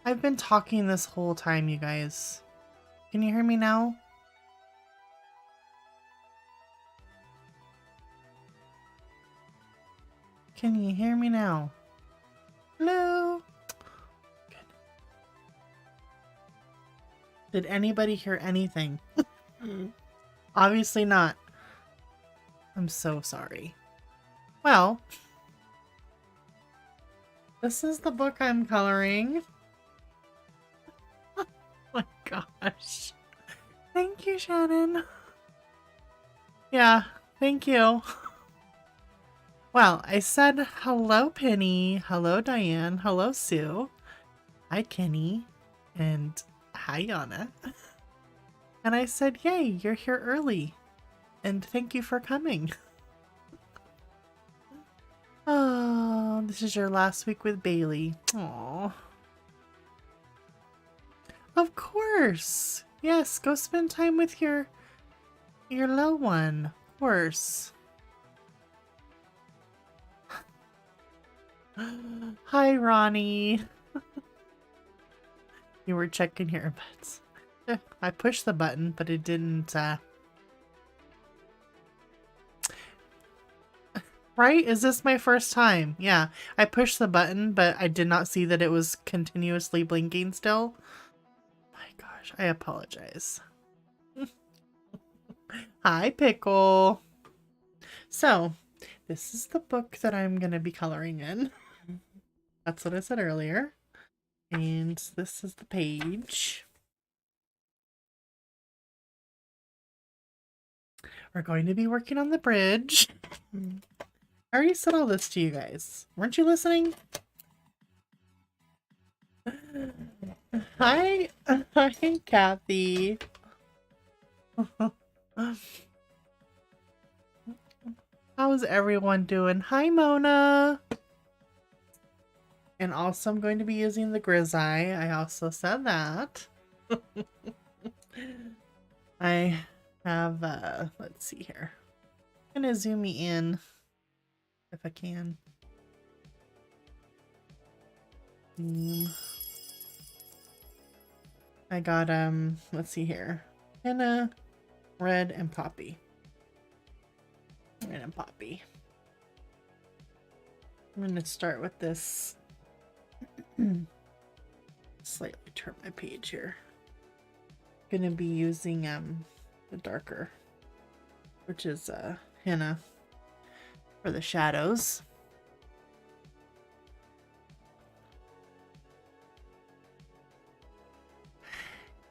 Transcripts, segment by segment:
I've been talking this whole time, you guys. Can you hear me now? Can you hear me now? Hello? Good. Did anybody hear anything? Obviously not. I'm so sorry. Well, this is the book I'm coloring. Oh my gosh. Thank you, Shannon. Yeah, thank you. Well, I said hello, Penny. Hello, Diane. Hello, Sue. Hi, Kenny. And hi, Yana. And I said, yay, you're here early. And thank you for coming. Oh, this is your last week with Bailey. Aww. Of course. Yes, go spend time with your little one. Of course. Hi, Ronnie. You were checking your earbuds. I pushed the button, but it didn't, Right? Is this my first time? Yeah. I pushed the button, but I did not see that it was continuously blinking still. My gosh, I apologize. Hi, Pickle. So, this is the book that I'm going to be coloring in. That's what I said earlier. And this is the page. We're going to be working on the bridge. I already said all this to you guys. Weren't you listening? Hi, Kathy. How's everyone doing? Hi, Mona. And also, I'm going to be using the Grizzeye. I also said that. I have, let's see here. I'm gonna zoom me in if I can. I got, let's see here. Henna, red, and poppy. Red and poppy. I'm gonna start with this. Slightly turn my page here. Gonna be using the darker, which is henna for the shadows.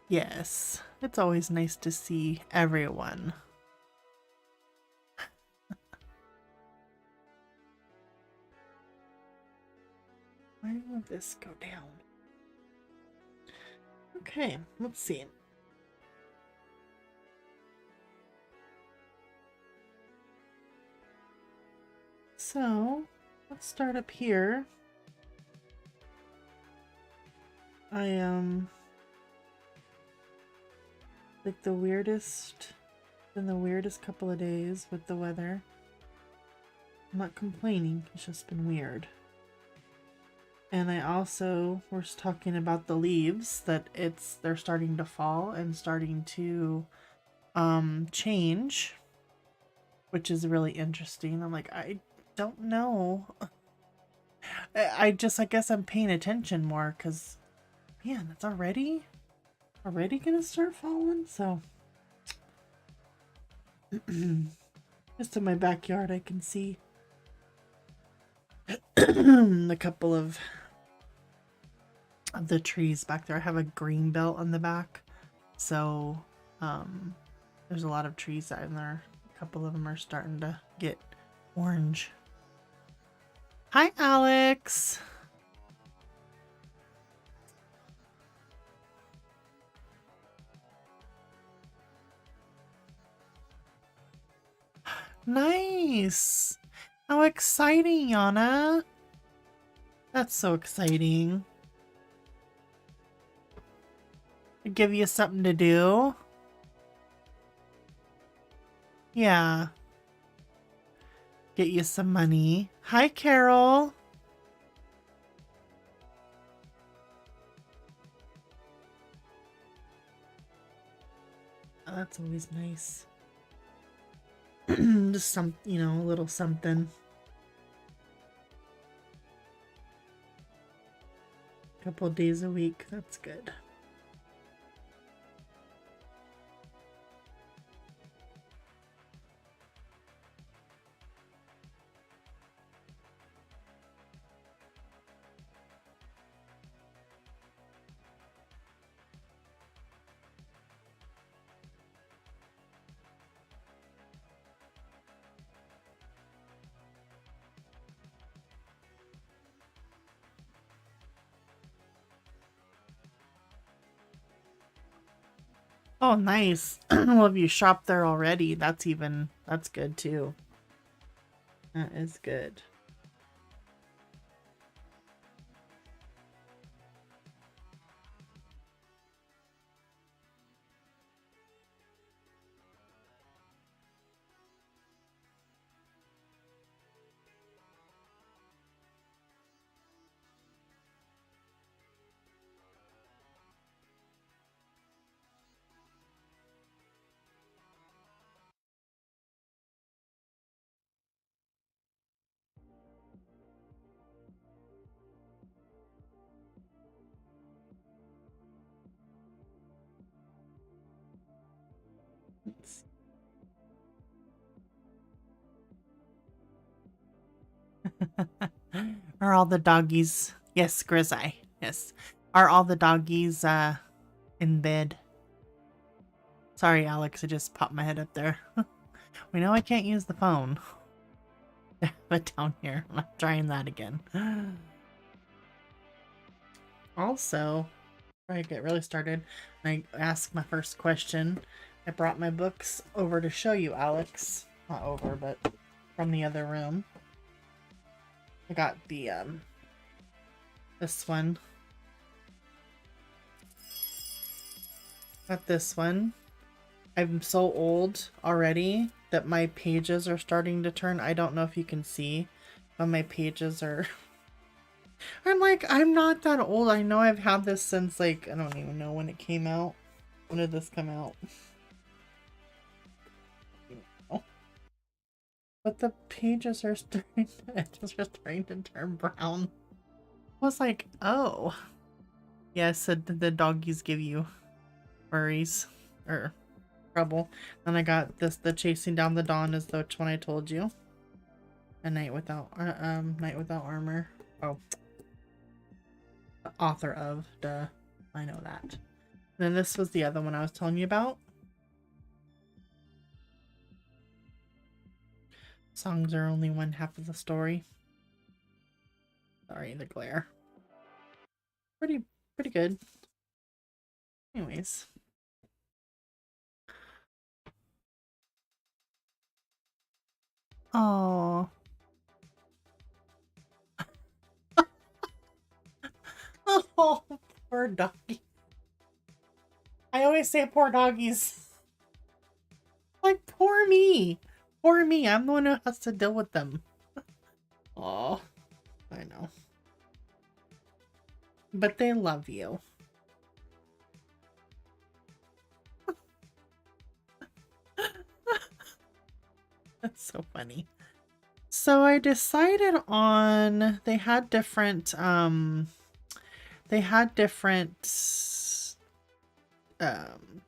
Yes, it's always nice to see everyone. Why will this go down? Okay, let's see. So, let's start up here. I like the weirdest couple of days with the weather. I'm not complaining, it's just been weird. And I also was talking about the leaves, that they're starting to fall and starting to change, which is really interesting. I'm like, I don't know. I guess I'm paying attention more because, man, it's already gonna start falling. So just in my backyard, I can see a couple of the trees back there. I have a green belt on the back, so there's a lot of trees out in there. A couple of them are starting to get orange. Hi, Alex. Nice. How exciting, Yana. That's so exciting. Give you something to do. Yeah. Get you some money. Hi, Carol. that's always nice. Just some, you know, a little something. Couple days a week, that's good. Oh, nice. Well, if you shop there already, that's good too. That is good. Let's Are all the doggies? Yes, Grizzly. Yes. Are all the doggies in bed? Sorry, Alex, I just popped my head up there. We know I can't use the phone. But down here, I'm not trying that again. Also, before I get really started, I asked my first question. I brought my books over to show you, Alex. Not over, but from the other room. I got the, this one. Got this one. I'm so old already that my pages are starting to turn. I don't know if you can see, but my pages are... I'm like, I'm not that old. I know I've had this since, like, I don't even know when it came out. When did this come out? But the pages are starting to turn brown. I was like, oh. Yes, the doggies give you worries. Or trouble. Then I got this, the Chasing Down the Dawn is the one I told you. A Night Without Armor. Oh. The author of, duh. I know that. Then this was the other one I was telling you about. Songs are only one half of the story. Sorry, the glare. Pretty good. Anyways. Oh. Oh, poor doggy. I always say poor doggies. Like, poor me. Poor me. I'm the one who has to deal with them. Oh, I know. But they love you. That's so funny. So I decided on, they had different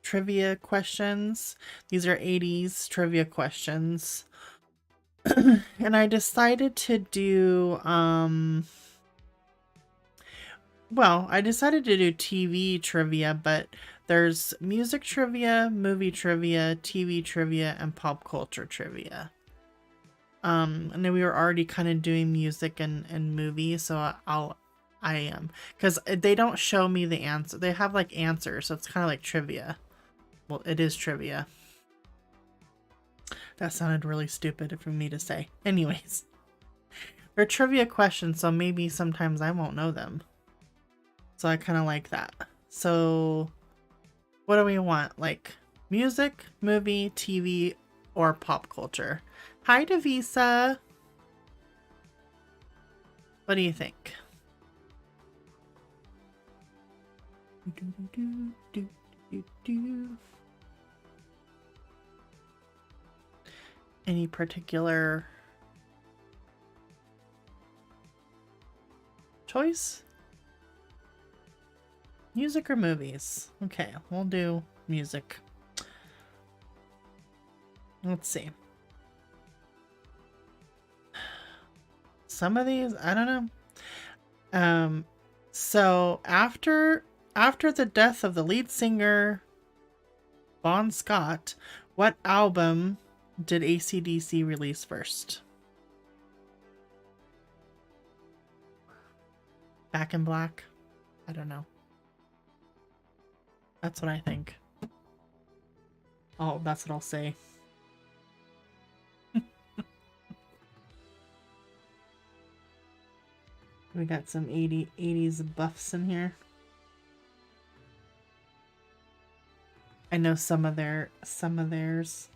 trivia questions. These are 80s trivia questions. And I decided to do well, I decided to do TV trivia, but there's music trivia, movie trivia, TV trivia, and pop culture trivia. And then we were already kind of doing music and movie, so I am, because they don't show me the answer. They have like answers, so it's kind of like trivia. Well, it is trivia. That sounded really stupid for me to say. Anyways, they're trivia questions, so maybe sometimes I won't know them. So I kind of like that. So what do we want? Like music, movie, TV, or pop culture? Hi, Devisa. What do you think? Any particular choice? Music or movies? Okay, we'll do music. Let's see. Some of these, I don't know. So after the death of the lead singer Bon Scott, what album did AC/DC release first? Back in Black? I don't know. That's what I think. Oh, that's what I'll say. We got some 80s buffs in here. I know some of theirs.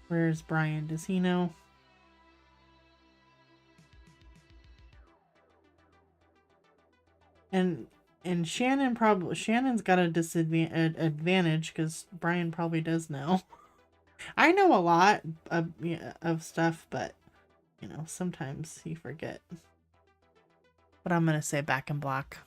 Where's Brian? Does he know? And Shannon's got a advantage because Brian probably does know. I know a lot of stuff, but you know, sometimes you forget. But I'm gonna say Back in Black.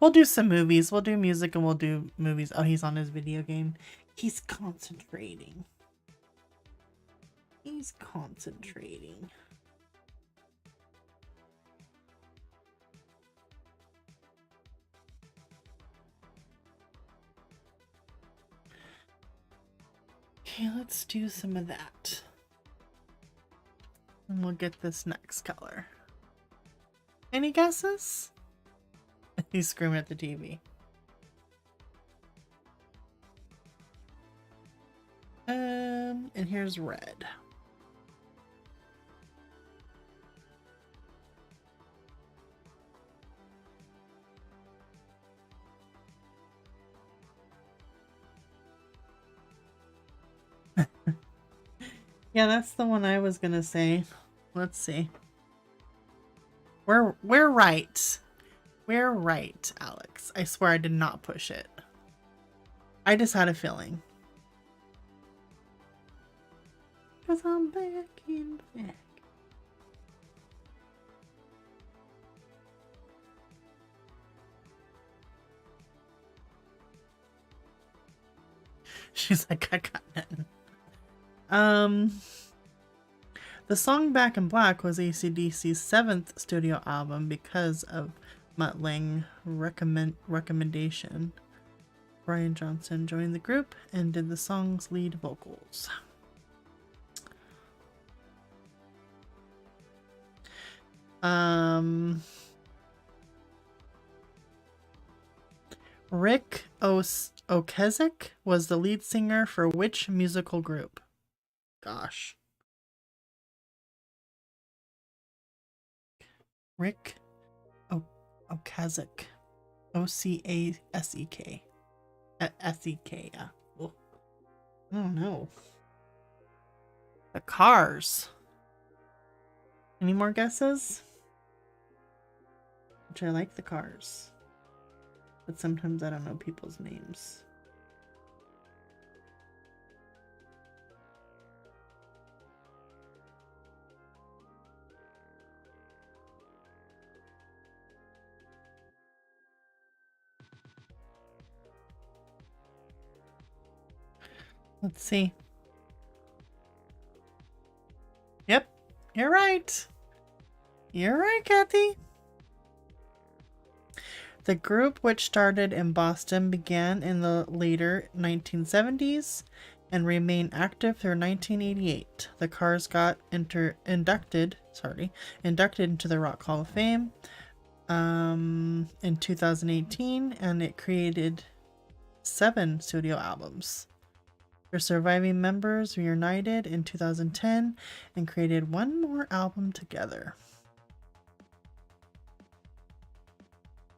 We'll do some movies. We'll do music and we'll do movies. Oh, he's on his video game. He's concentrating. He's concentrating. Okay, let's do some of that. And we'll get this next color. Any guesses? He's screaming at the TV. And here's red. Yeah, that's the one I was gonna say. Let's see. We're right. We're right, Alex. I swear I did not push it. I just had a feeling. 'Cause I'm back in black. She's like, I got nothing. The song Back in Black was AC/DC's 7th studio album because of Mutt Lange recommendation. Brian Johnson joined the group and did the song's lead vocals. Rick Ocasek was the lead singer for which musical group? Gosh. Rick Ocasek. Ocasek. S-E-K, yeah. Oh. I don't know. The Cars. Any more guesses? Which I like the Cars. But sometimes I don't know people's names. Let's see. Yep, you're right. You're right, Kathy. The group, which started in Boston, began in the later 1970s and remained active through 1988. The Cars got inducted into the Rock Hall of Fame in 2018, and it created 7 studio albums. Their surviving members reunited in 2010 and created one more album together.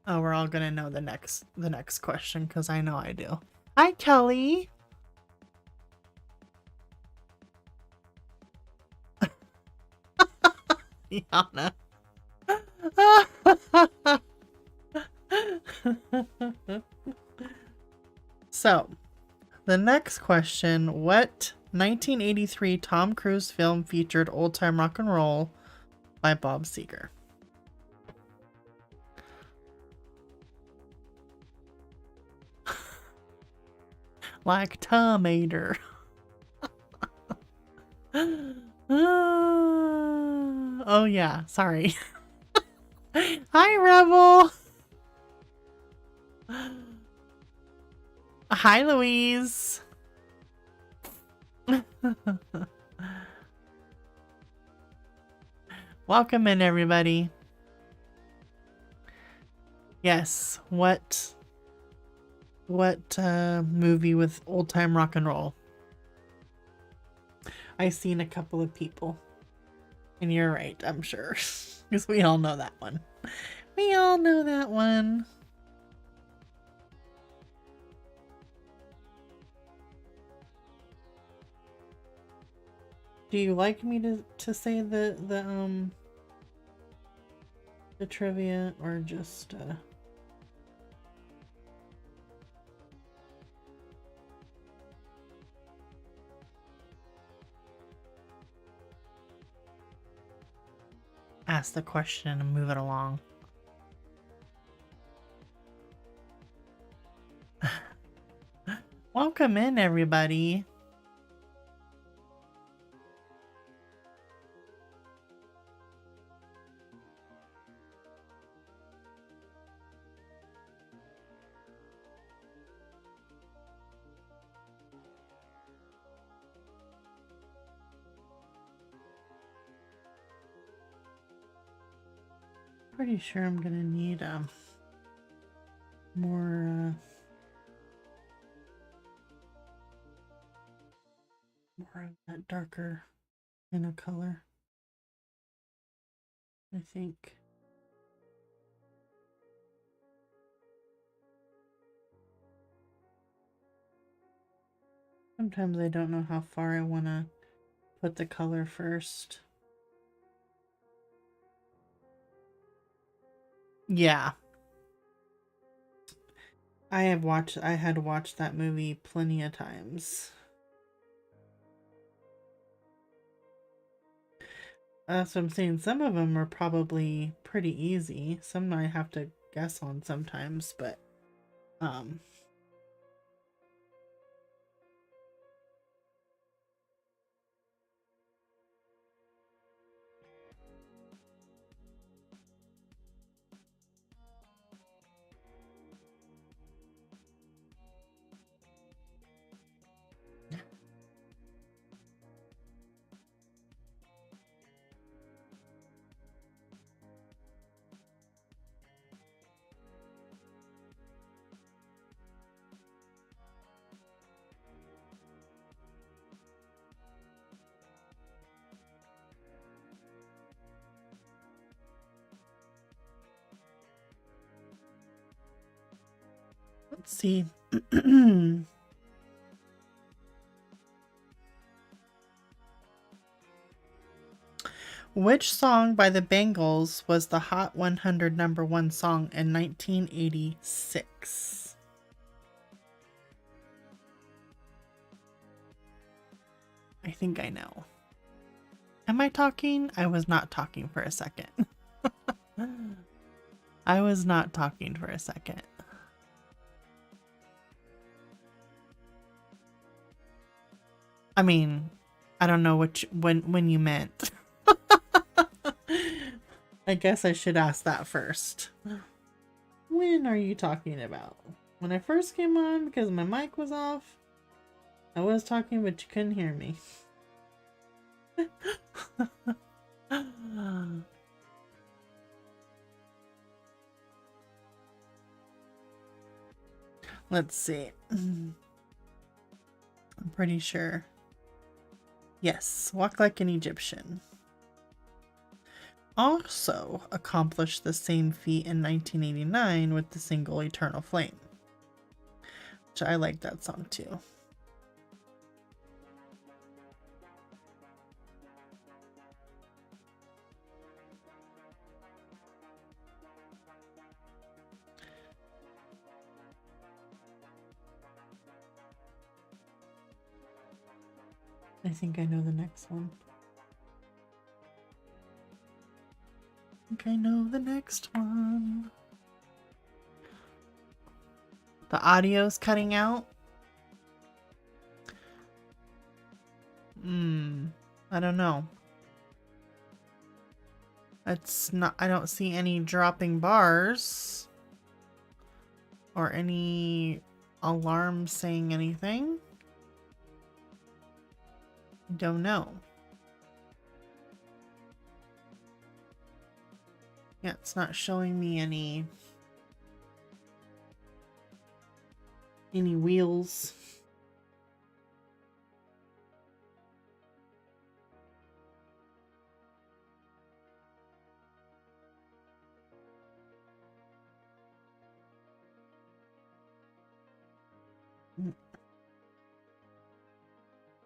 Oh, we're all gonna know the next question because I know I do. Hi, Kelly. Yana. So, The next question, what 1983 Tom Cruise film featured Old Time Rock and Roll by Bob Seger? Like tomato. Oh yeah, sorry. Hi, Rebel. Hi, Louise. Welcome in, everybody. Yes, what movie with old time rock and roll? I've seen a couple of people. And you're right, I'm sure. Because we all know that one. We all know that one. Do you like me to say the trivia or just ask the question and move it along? Welcome in, everybody. Pretty sure I'm gonna need more of that darker in a color, I think. Sometimes I don't know how far I want to put the color first. Yeah. I had watched that movie plenty of times. That's what I'm saying. Some of them are probably pretty easy. Some I have to guess on sometimes, but let's see. Which song by the Bangles was the Hot 100 #1 song in 1986? I think I know. Am I talking? I was not talking for a second. I was not talking for a second. I mean, I don't know when you meant. I guess I should ask that first. When are you talking about? When I first came on because my mic was off? I was talking, but you couldn't hear me. Let's see. I'm pretty sure. Yes, Walk Like an Egyptian. Also accomplished the same feat in 1989 with the single Eternal Flame, which I like that song too. I think I know the next one. I think I know the next one. The audio's cutting out. I don't know. It's not, I don't see any dropping bars or any alarm saying anything. Don't know. Yeah, it's not showing me any wheels.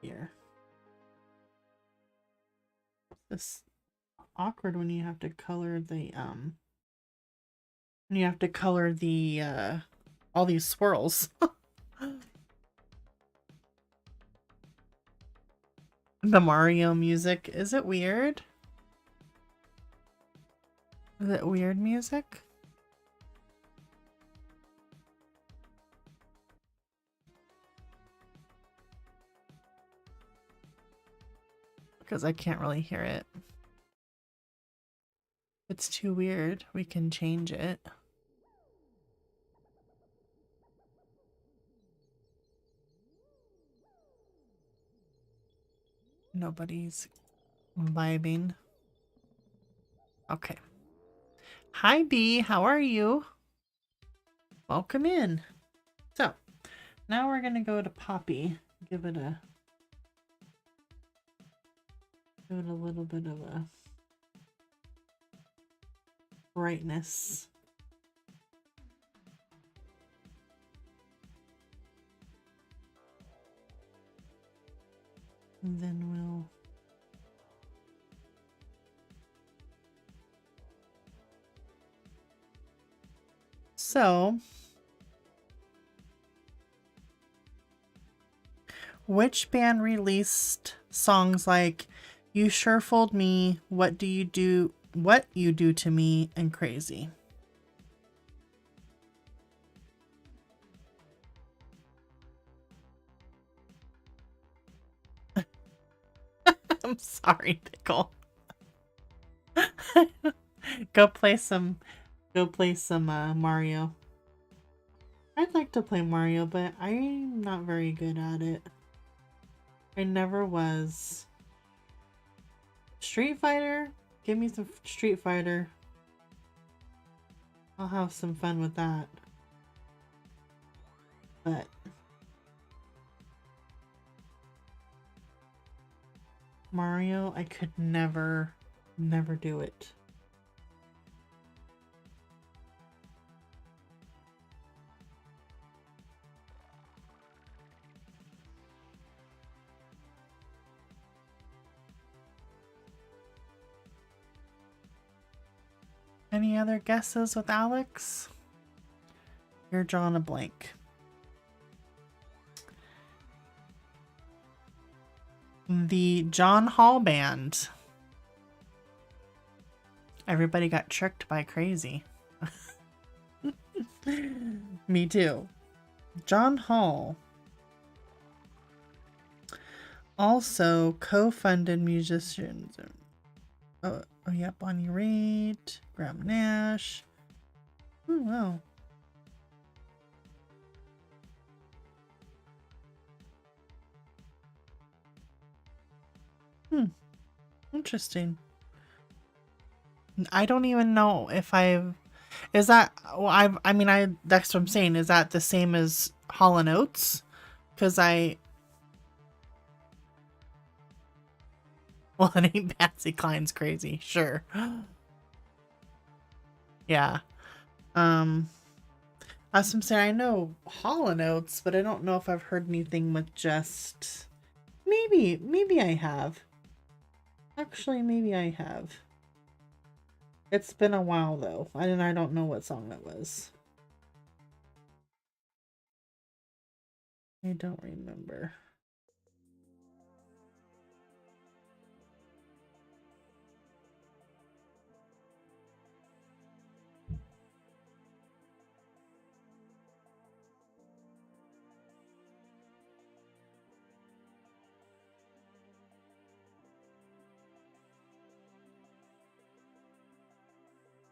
Here. This awkward when you have to color the all these swirls. The Mario music, is it weird? Is it weird music? Because I can't really hear it. It's too weird. We can change it. Nobody's vibing. Okay. Hi, B. How are you? Welcome in. So, now we're going to go to Poppy. Give it a little bit of a brightness. And then we'll so which band released songs like You Sure Fooled Me, What You Do to Me, and Crazy? I'm sorry, Pickle. Go play some Mario. I'd like to play Mario, but I'm not very good at it. I never was. Street Fighter? Give me some Street Fighter. I'll have some fun with that. But Mario, I could never do it. Any other guesses with Alex? You're drawing a blank. The John Hall Band. Everybody got tricked by Crazy. Me too. John Hall. Also co-funded musicians. Oh yeah, Bonnie Raitt, Graham Nash. Oh wow. Interesting. I don't even know if I've... Is that... Well, I mean, that's what I'm saying. Is that the same as Hall & Oates? Because I... Well, it ain't Patsy Cline's Crazy. Sure. Yeah. As I'm saying, I know Hall & Oates, but I don't know if I've heard anything with just... Maybe I have. Actually, maybe I have. It's been a while, though. I don't know what song that was. I don't remember.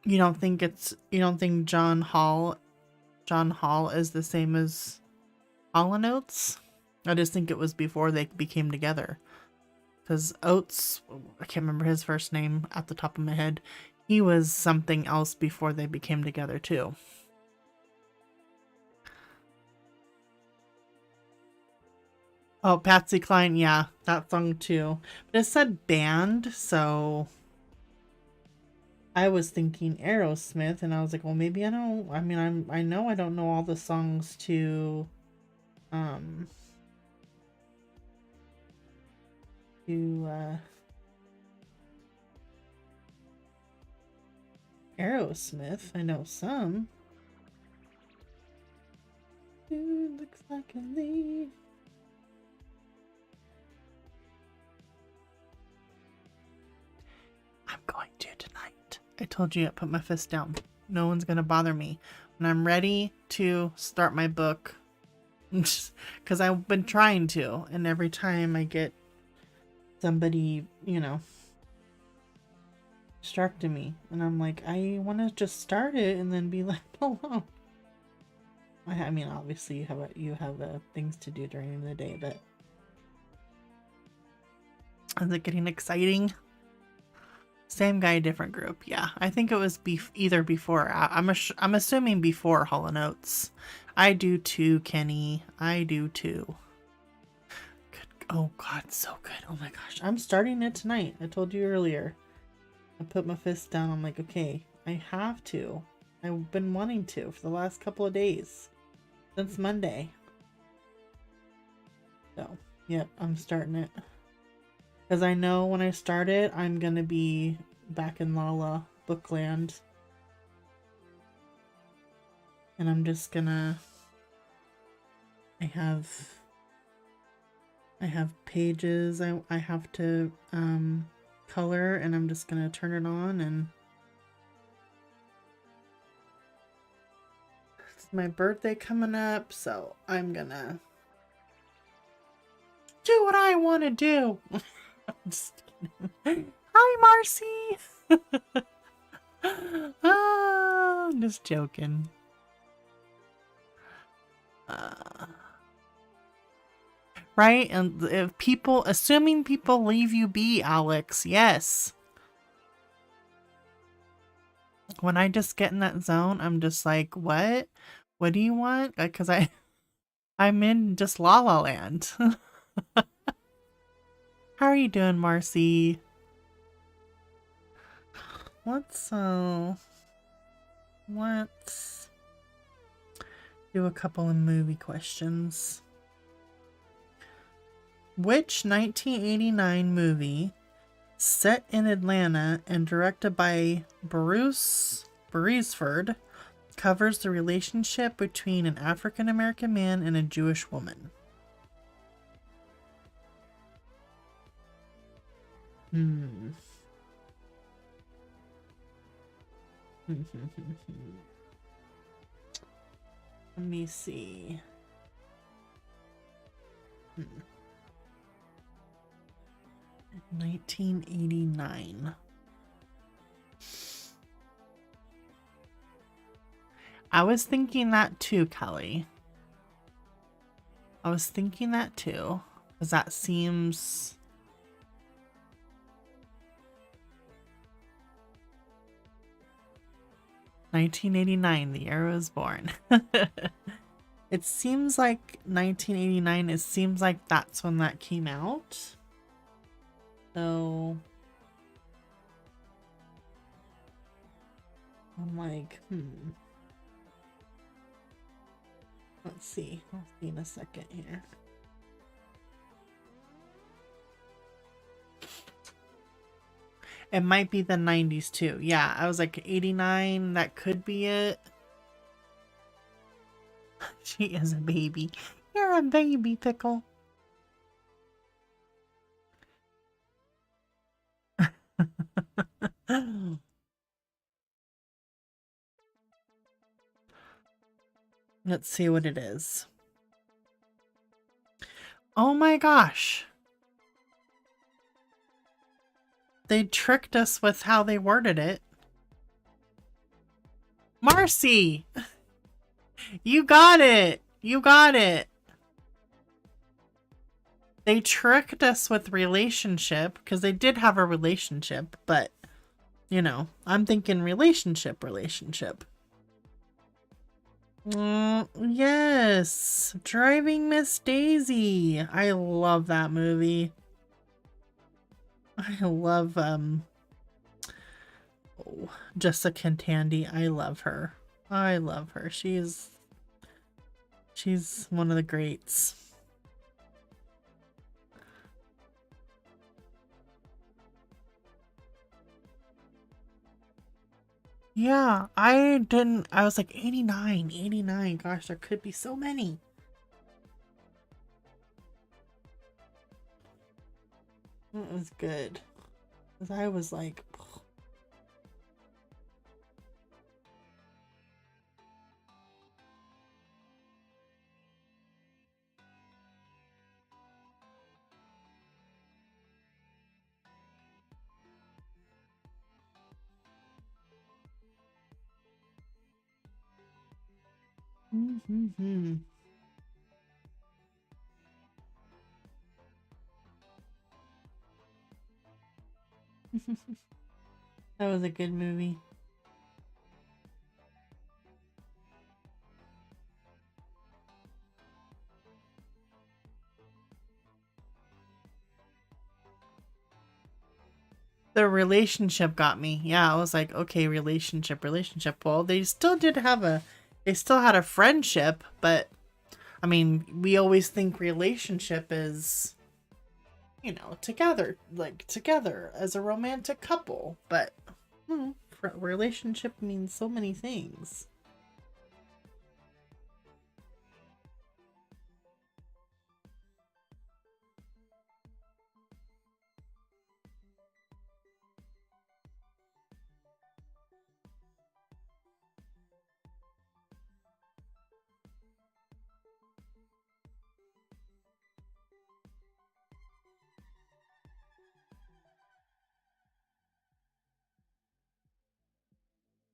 You don't think John Hall is the same as Hall and Oates? I just think it was before they became together. Because Oates, I can't remember his first name at the top of my head. He was something else before they became together too. Oh, Patsy Cline, yeah, that song too. But it said band, so I was thinking Aerosmith, and I was like, well, maybe I don't. I mean, I know I don't know all the songs to, um, to Aerosmith. I know some. Dude, looks like a leaf. I'm going to tonight. I told you I put my fist down. No one's gonna bother me when I'm ready to start my book. Because I've been trying to, and every time I get somebody, distracting me, and I'm like, I want to just start it and then be left alone. I mean, obviously you have things to do during the day, but is it getting exciting? Same guy, different group. Yeah, I think it was either before. I'm assuming before Hall & Oates. I do too, Kenny. I do too. Good. Oh God, so good. Oh my gosh, I'm starting it tonight. I told you earlier. I put my fist down. I'm like, okay, I have to. I've been wanting to for the last couple of days. Since Monday. So, yep, I'm starting it. Because I know when I start it, I'm going to be back in Lala Bookland. And I'm just gonna... I have pages I have to color, and I'm just gonna turn it on, and it's my birthday coming up, so I'm gonna do what I want to do. I'm just kidding. Hi, Marcy. Oh, I'm just joking. Right? And if assuming people leave you be, Alex, yes. When I just get in that zone, I'm just like, what? What do you want? Because I'm in just La La Land. How are you doing, Marcy? Let's do a couple of movie questions. Which 1989 movie, set in Atlanta and directed by Bruce Beresford, covers the relationship between an African-American man and a Jewish woman? Let me see. 1989. I was thinking that too, Kelly. I was thinking that too. Because that seems... ...1989, the year I was born. It seems like 1989, it seems like that's when that came out. So... I'm like, Let's see. I'll see in a second here. It might be the 90s too. Yeah, I was like 89. That could be it. She is a baby. You're a baby, Pickle. Let's see what it is. Oh my gosh. They tricked us with how they worded it. Marcy! You got it! You got it! They tricked us with relationship, because they did have a relationship, but, you know, I'm thinking relationship. Yes! Driving Miss Daisy! I love that movie. I love, Jessica and Tandy. I love her. I love her. She's one of the greats. Yeah, I was like 89, 89. Gosh, there could be so many. It was good. 'Cause I was like, that was a good movie. The relationship got me. Yeah, I was like, okay, relationship. Well, they still had a friendship, but I mean, we always think relationship is, you know, together as a romantic couple, but relationship means so many things.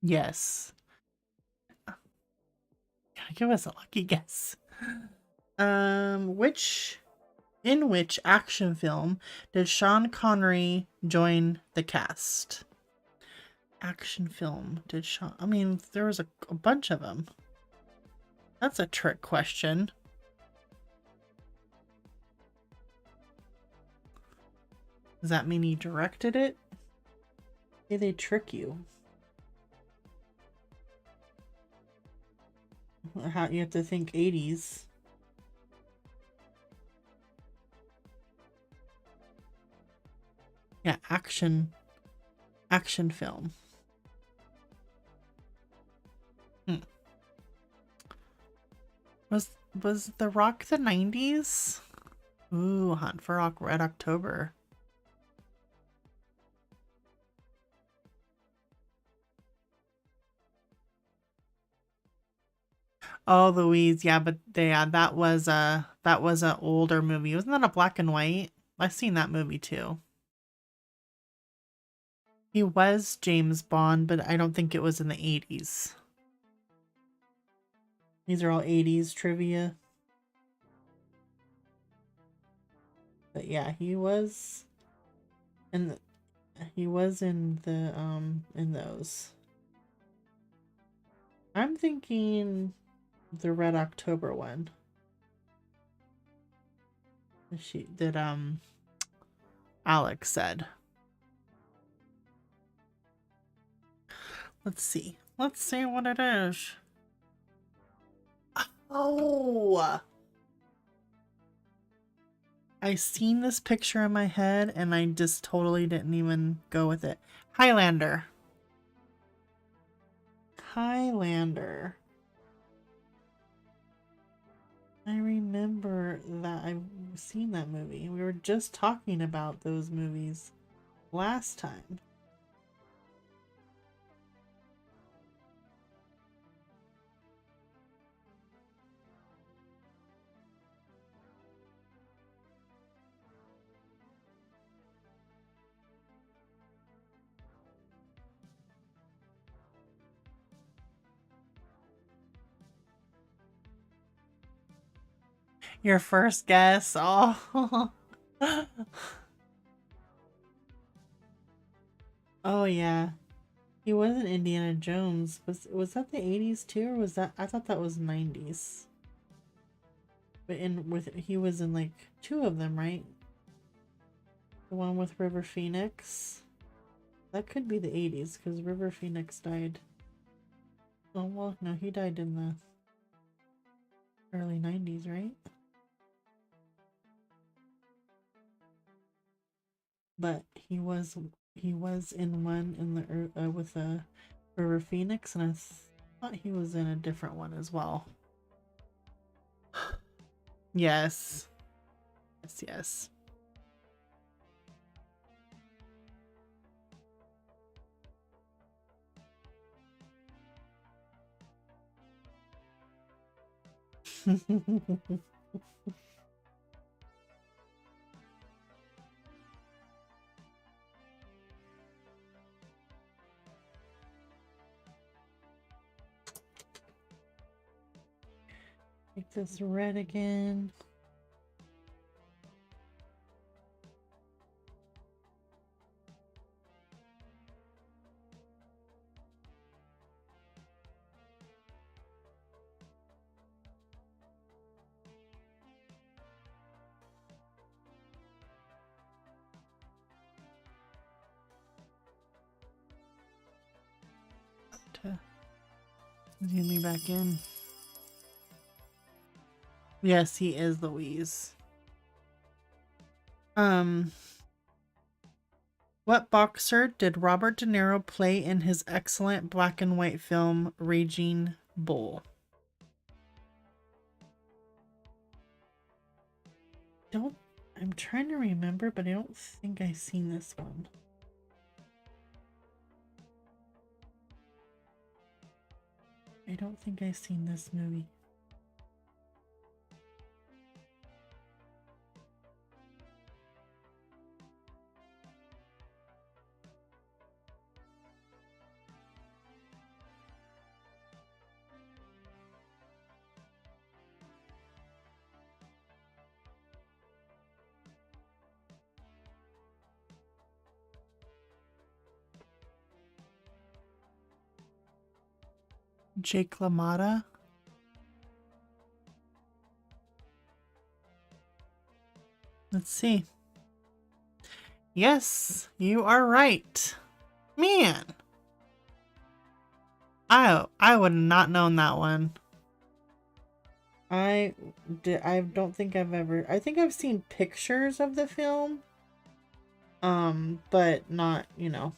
Yes. Give us a lucky guess. Which In which action film did Sean Connery join the cast? Action film did Sean... I mean, there was a bunch of them. That's a trick question. Does that mean he directed it? Maybe they trick you. How you have to think 80s. Yeah, action film. Was The Rock the 90s? Ooh, Hunt for Red October. Oh, Louise, yeah, but that was an older movie. Wasn't that a black and white? I've seen that movie too. He was James Bond, but I don't think it was in the 80s. These are all 80s trivia. But yeah, he was in in those. I'm thinking the Red October one. Alex said. Let's see. Let's see what it is. Oh! I seen this picture in my head and I just totally didn't even go with it. Highlander. Highlander. I remember that I've seen that movie. We were just talking about those movies last time. Your first guess. Oh. Oh yeah. He wasn't Indiana Jones. Was that the 80s too, or was that, I thought that was 90s. But he was in like two of them, right? The one with River Phoenix. That could be the 80s because River Phoenix died. Oh well, no, he died in the early 90s, right? But he was in one in the with a River Phoenix, and I thought he was in a different one as well. Yes. Yes, yes. Make this red again. To zoom me back in. Yes, he is Louise. What boxer did Robert De Niro play in his excellent black and white film Raging Bull? I'm trying to remember, but I don't think I've seen this one. I don't think I've seen this movie. Jake LaMotta? Let's see. Yes, you are right. Man. I would have not known that one. I don't think I've ever, I think I've seen pictures of the film. But not, you know.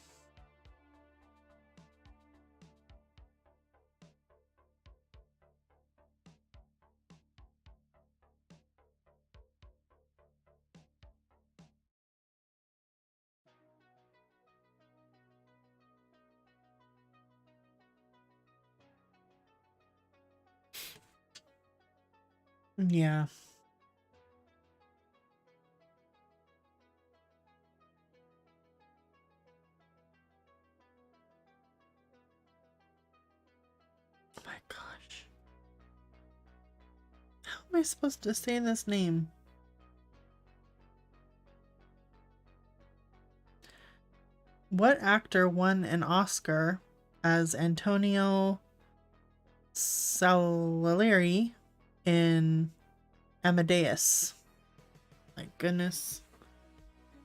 Yeah. Oh my gosh. How am I supposed to say this name? What actor won an Oscar as Antonio Salieri in Amadeus? My goodness.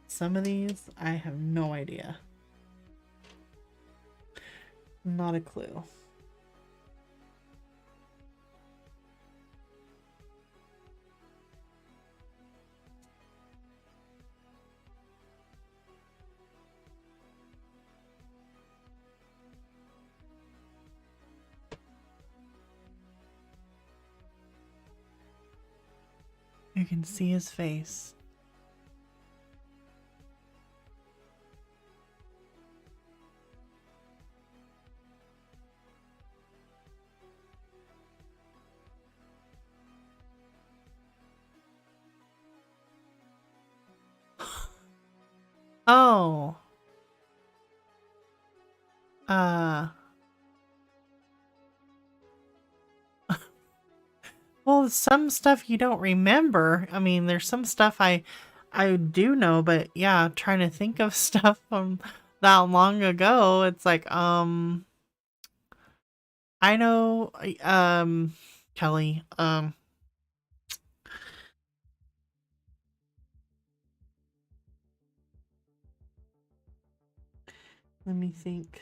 Some of these, I have no idea. Not a clue. You can see his face. Oh. Uh Well, some stuff you don't remember. I mean, there's some stuff I do know, but yeah, trying to think of stuff from that long ago, it's like, I know, Kelly, let me think.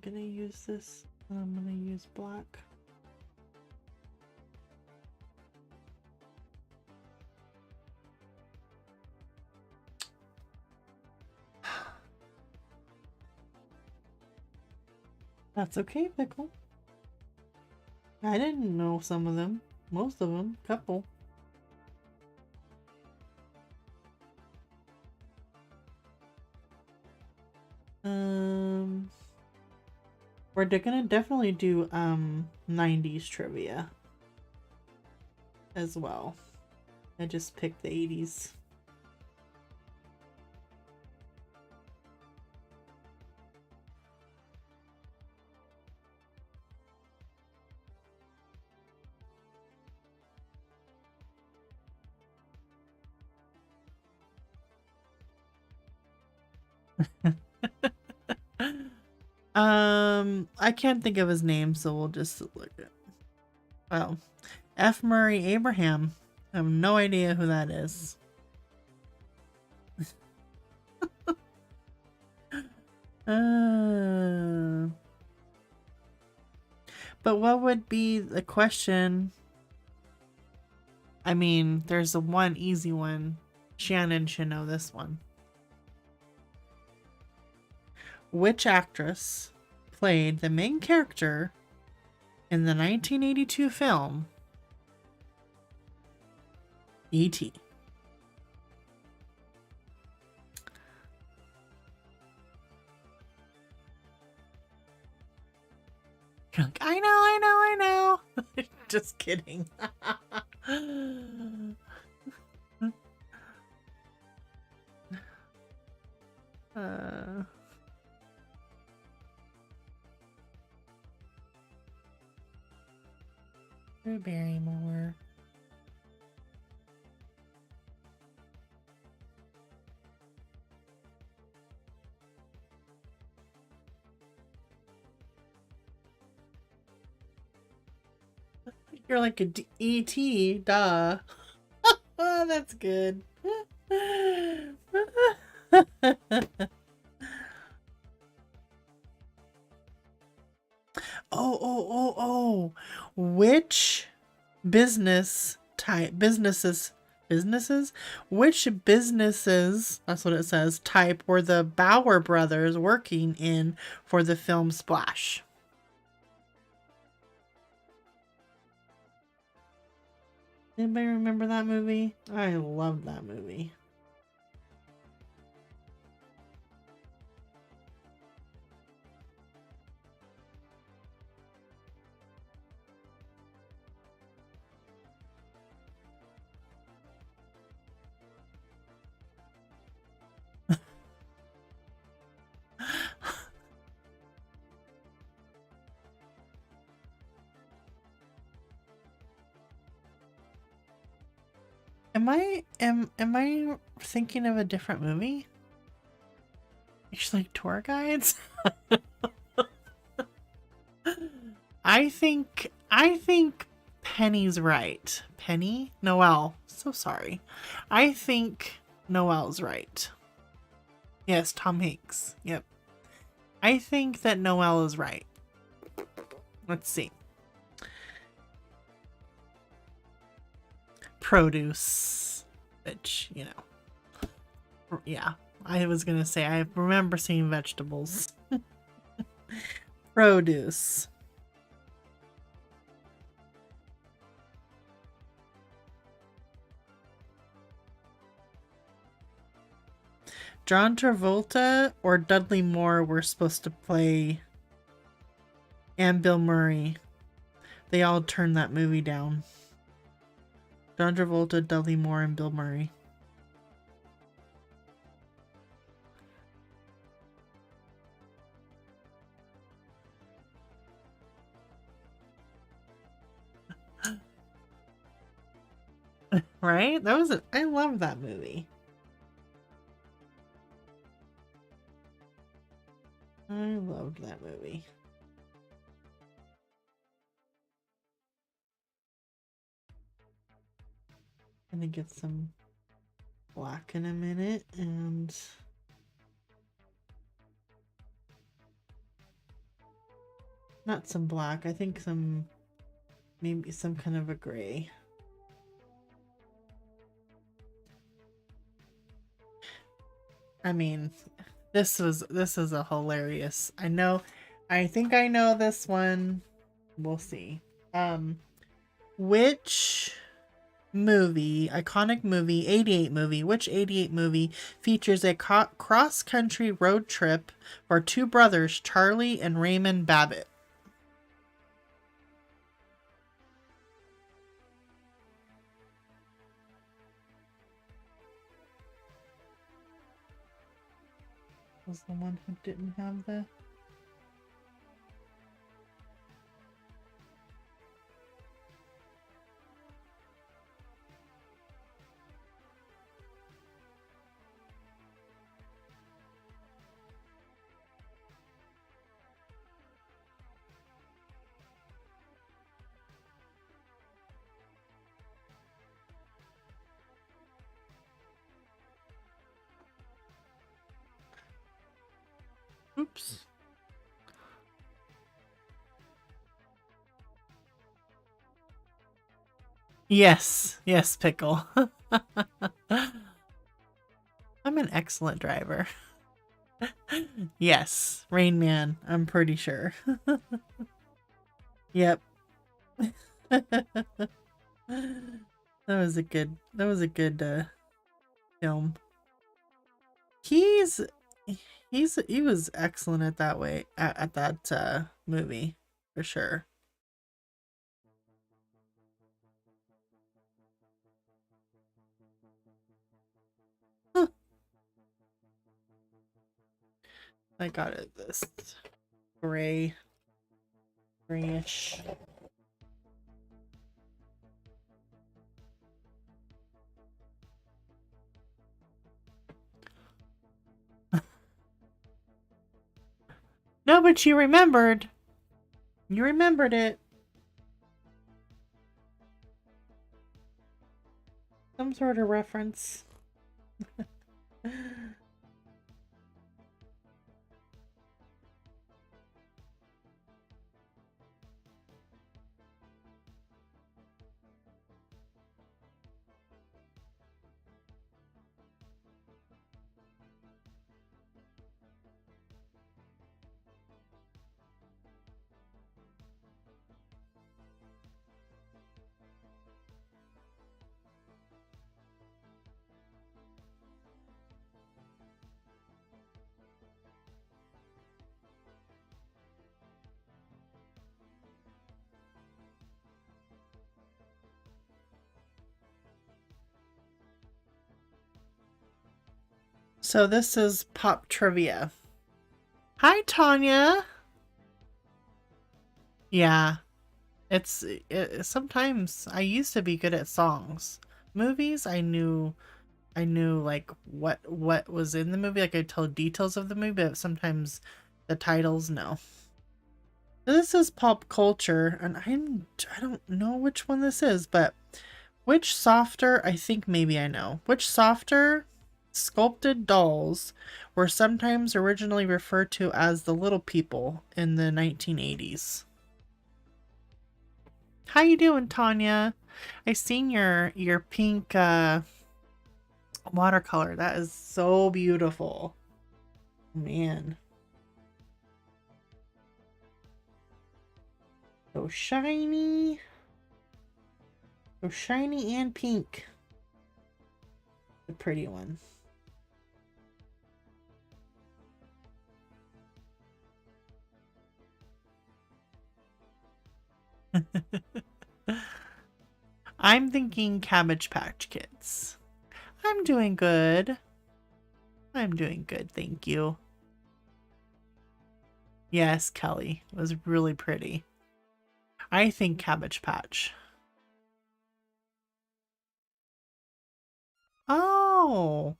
I'm gonna use this. I'm gonna use black. That's okay, Pickle. I didn't know some of them. Most of them. Couple. We're gonna definitely do 90s trivia as well. I just picked the 80s. I can't think of his name, so we'll just look at. Oh, F. Murray Abraham. I have no idea who that is. But what would be the question? I mean, there's the one easy one. Shannon should know this one. Which actress played the main character in the 1982 film E.T.? You're like, I know. Just kidding. Drew Barrymore. You're like a E.T. Duh. Oh, that's good. Oh. Which businesses, which businesses, that's what it says, type were the Bauer brothers working in for the film Splash? Anybody remember that movie? I loved that movie. Am I thinking of a different movie? It's like tour guides? I think Penny's right. Penny? Noelle. So sorry. I think Noelle's right. Yes, Tom Hanks. Yep. I think that Noelle is right. Let's see. Produce. Which, you know. Yeah. I was gonna say, I remember seeing vegetables. Produce. John Travolta or Dudley Moore were supposed to play, and Bill Murray. They all turned that movie down. John Travolta, Dudley Moore, and Bill Murray. Right? I love that movie. I loved that movie. Gonna get some black in a minute and not some black, I think maybe some kind of a gray. I mean, this is a hilarious. I think I know this one. We'll see. Which iconic movie, 88 movie, which 88 movie features a cross-country road trip for two brothers, Charlie and Raymond Babbitt? Was the one who didn't have the... Oops. Yes, Pickle. I'm an excellent driver. Yes, Rain Man, I'm pretty sure. Yep. That was a good film. He was excellent at that movie for sure. Huh. I got it this grayish. No, but you remembered. You remembered it. Some sort of reference. So this is pop trivia. Hi, Tanya. Yeah, sometimes I used to be good at songs. Movies, I knew like what was in the movie. Like I tell details of the movie, but sometimes the titles, no. This is pop culture, and I don't know which one this is, but which softer, I think maybe I know. Which softer sculpted dolls were sometimes originally referred to as the little people in the 1980s? How you doing, Tanya? I seen your pink watercolor. That is so beautiful. Man. So shiny. So shiny and pink. The pretty one. I'm thinking Cabbage Patch Kids. I'm doing good. I'm doing good, thank you. Yes, Kelly. It was really pretty. I think Cabbage Patch. know.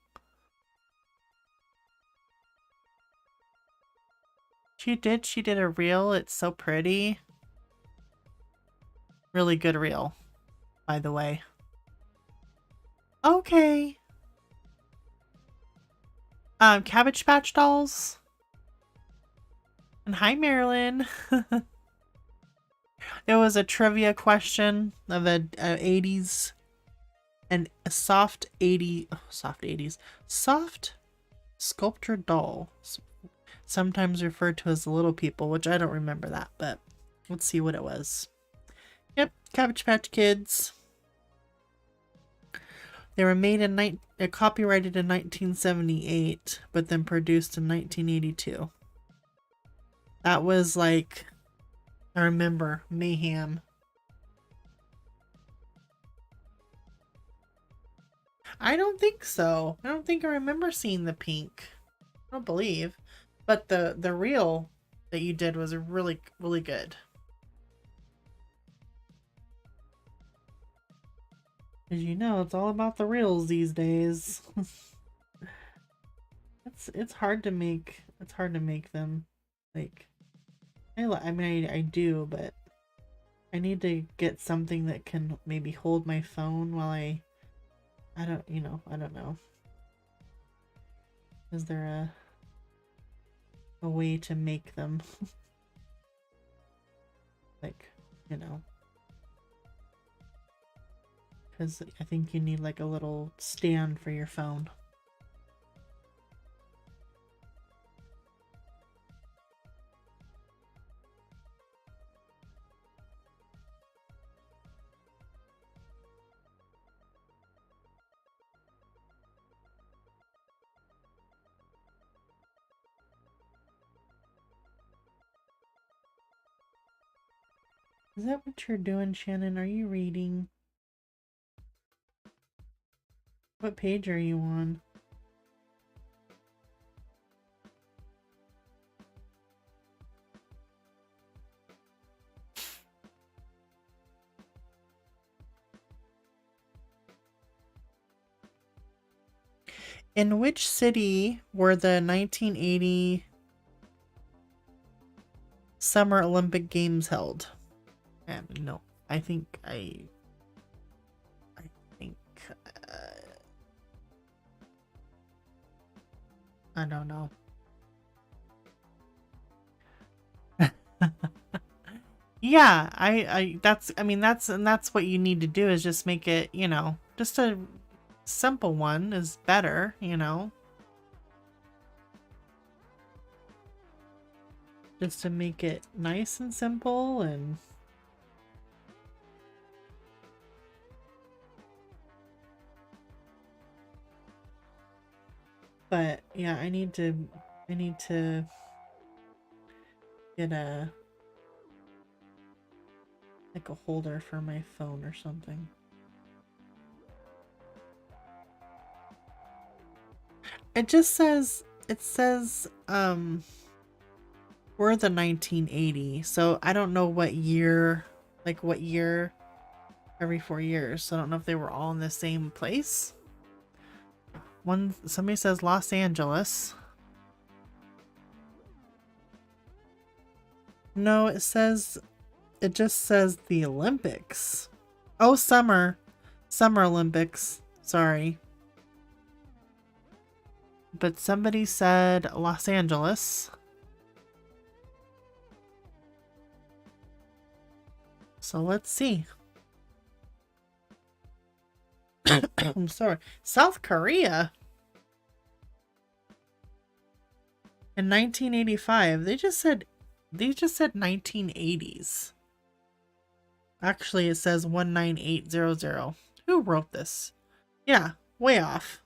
She did a reel. It's so pretty. Really good reel, by the way. Okay. Cabbage Patch Dolls. And hi, Marilyn. There was a trivia question of a 80s and a soft sculptured doll, sometimes referred to as the little people, which I don't remember that, but let's see what it was. Yep, Cabbage Patch Kids. They were made copyrighted in 1978, but then produced in 1982. That was like, I remember, mayhem. I don't think so. I don't think I remember seeing the pink. I don't believe. But the reel that you did was really, really good. As you know, it's all about the reels these days. It's hard to make. It's hard to make them. Like, I mean, I do, but I need to get something that can maybe hold my phone while I don't know. Is there a way to make them? Like, because I think you need like a little stand for your phone. Is that what you're doing, Shannon? Are you reading? What page are you on? In which city were the 1980 Summer Olympic Games held? No, I think I don't know. Yeah, that's what you need to do, is just make it, just a simple one is better, just to make it nice and simple. And but yeah, I need to get a holder for my phone or something. It says we're the 1980, so I don't know what year, every 4 years. So I don't know if they were all in the same place. Somebody says Los Angeles. No, it just says the Olympics. Oh, Summer Olympics. Sorry. But somebody said Los Angeles. So let's see. I'm sorry. South Korea. In 1985. They just said 1980s. Actually, it says 19800. Who wrote this? Yeah, way off.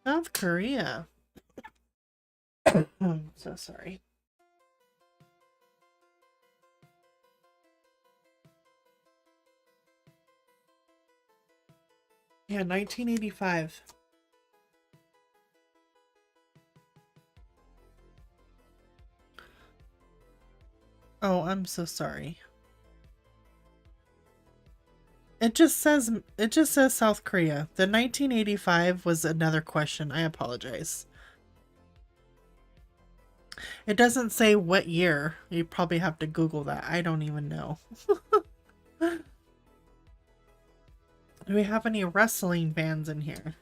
South Korea. I'm so sorry. Yeah, 1985. Oh, I'm so sorry. it just says South Korea. The 1985 was another question. I apologize. It doesn't say what year. You probably have to Google that. I don't even know. Do we have any wrestling fans in here?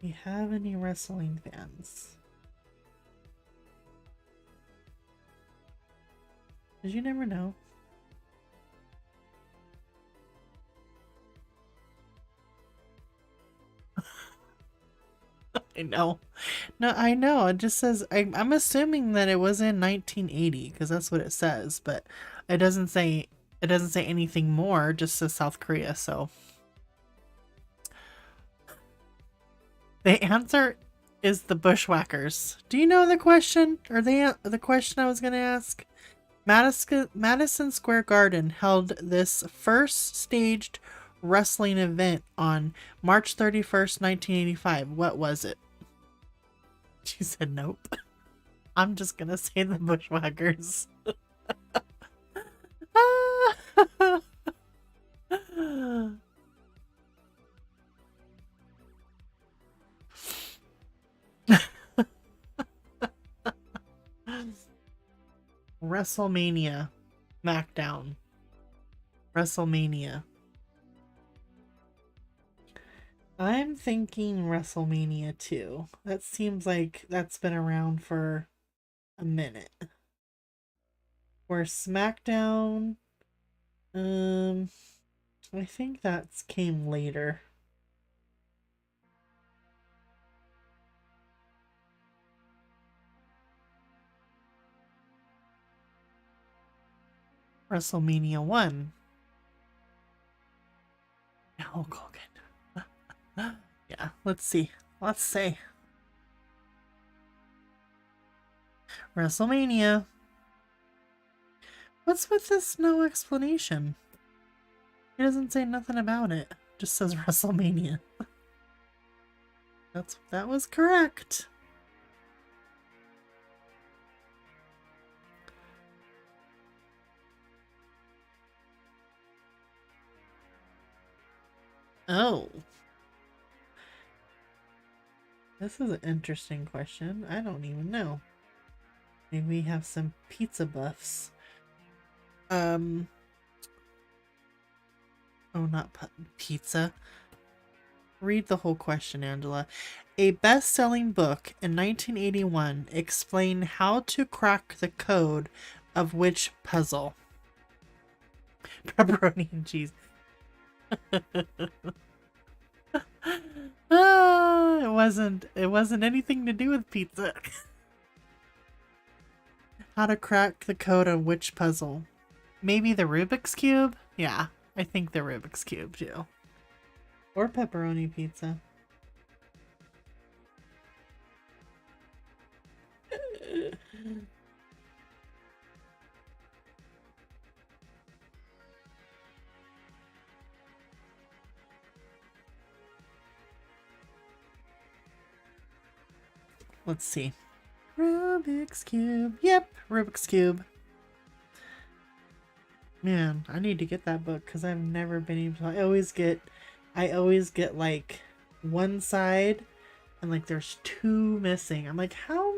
Do we have any wrestling fans? Did you never know? I know. No, I know. It just says I'm assuming that it was in 1980 because that's what it says, but it doesn't say anything more. It just says South Korea. So the answer is the Bushwhackers. Do you know the question or the question I was going to ask? Madison Square Garden held this first staged wrestling event on March 31st, 1985. What was it? She said nope. I'm just gonna say the Bushwhackers. WrestleMania. SmackDown. WrestleMania. I'm thinking WrestleMania 2. That seems like that's been around for a minute. Or SmackDown. I think that came later. WrestleMania 1. Hulk Hogan. Yeah, let's see. Let's say. WrestleMania. What's with this no explanation? It doesn't say nothing about it. It just says WrestleMania. That was correct. Oh. This is an interesting question. I don't even know. Maybe we have some pizza buffs. Oh, not pizza. Read the whole question, Angela. A best-selling book in 1981 explained how to crack the code of which puzzle? Pepperoni and cheese. It wasn't anything to do with pizza. How to crack the code of which puzzle? Maybe the Rubik's Cube? Yeah, I think the Rubik's Cube too. Or pepperoni pizza. Let's see. Rubik's Cube. Yep, Rubik's Cube. Man, I need to get that book because I've never been able to. I always get like one side and like there's two missing. I'm like, how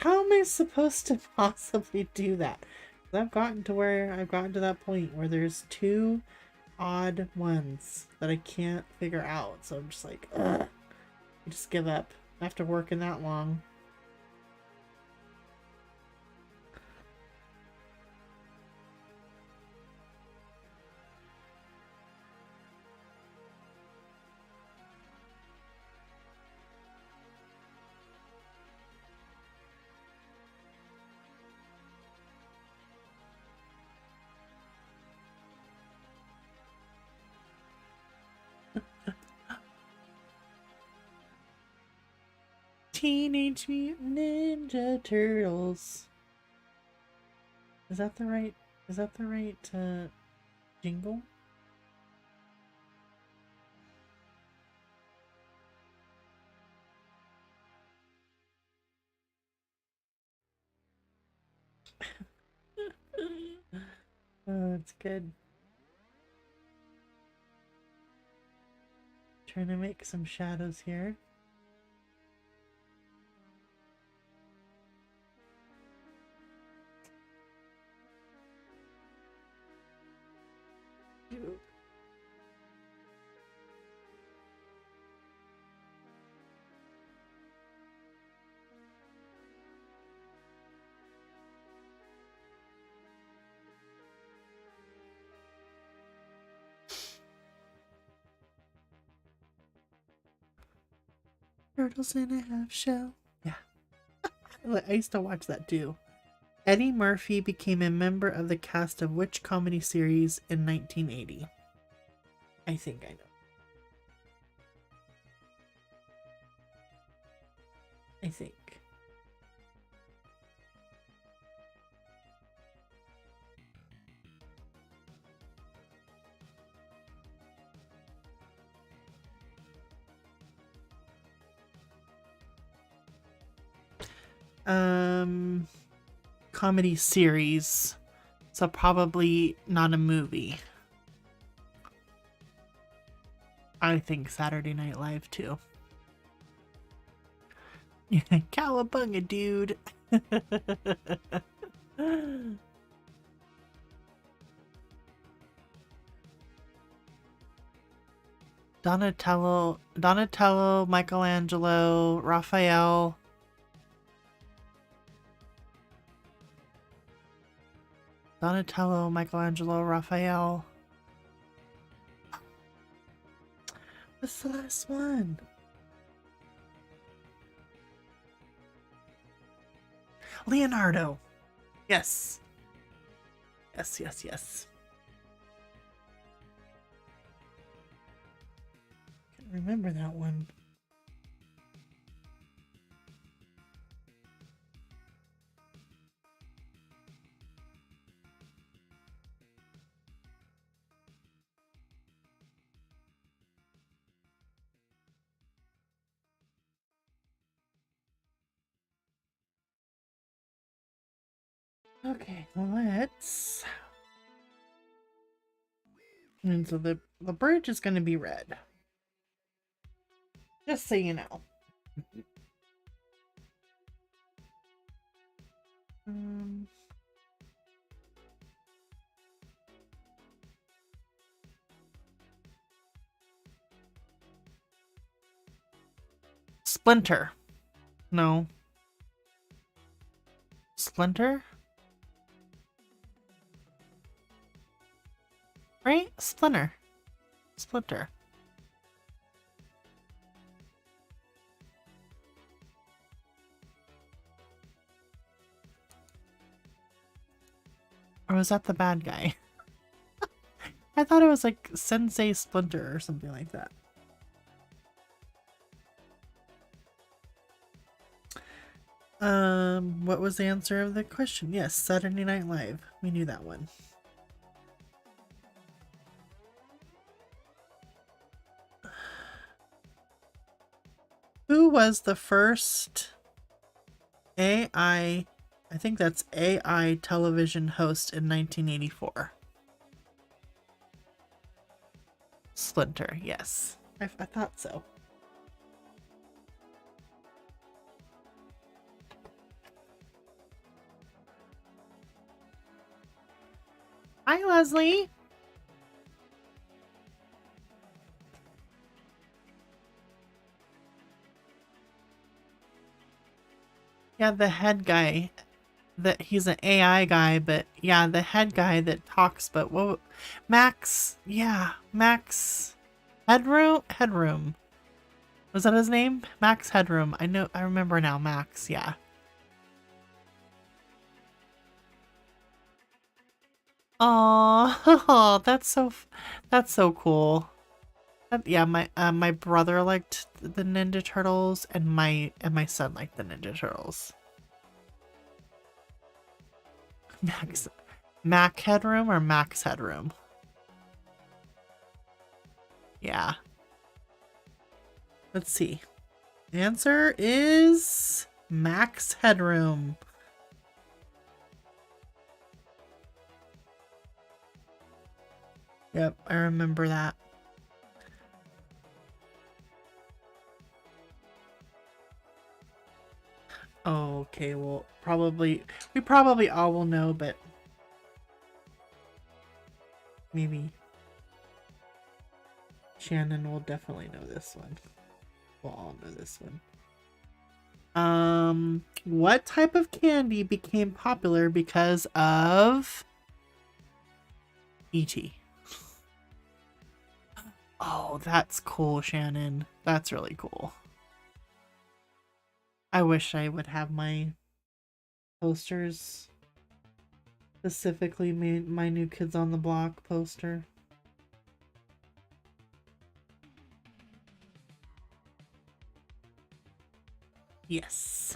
am I supposed to possibly do that? I've gotten to that point where there's two odd ones that I can't figure out. So I'm just like, ugh. I just give up after working that long. Teenage Mutant Ninja Turtles. Is that the right jingle? That's good. Trying to make some shadows here. Turtles in a half shell. Yeah. I used to watch that too. Eddie Murphy became a member of the cast of which comedy series in 1980? I think I know. I think. Comedy series. So probably not a movie. I think Saturday Night Live too. Cowabunga, dude. Donatello, Michelangelo, Raphael. Donatello, Michelangelo, Raphael. What's the last one? Leonardo. Yes. Yes, yes, yes. Can't remember that one. Okay, let's... And so the bridge is going to be red. Just so you know. Splinter. No. Splinter? Right? Splinter. Splinter. Or was that the bad guy? I thought it was like Sensei Splinter or something like that. What was the answer of the question? Yes, Saturday Night Live. We knew that one. Who was the first AI, I think that's AI television host in 1984? Splinter, yes. I thought so. Hi, Leslie. Yeah, the head guy. That he's an AI guy, but yeah, the head guy that talks, but what? Max, yeah, Max Headroom. Was that his name? Max Headroom. I remember now, Max, yeah. Oh, that's so cool. Yeah, my brother liked the Ninja Turtles, and my son liked the Ninja Turtles. Mac Headroom or Max Headroom? Yeah. Let's see. The answer is Max Headroom. Yep, I remember that. Oh, okay, well, we probably all will know, but maybe Shannon will definitely know this one. We'll all know this one. What type of candy became popular because of E.T.? Oh, that's cool, Shannon. That's really cool. I wish I would have my posters, specifically my New Kids on the Block poster. Yes.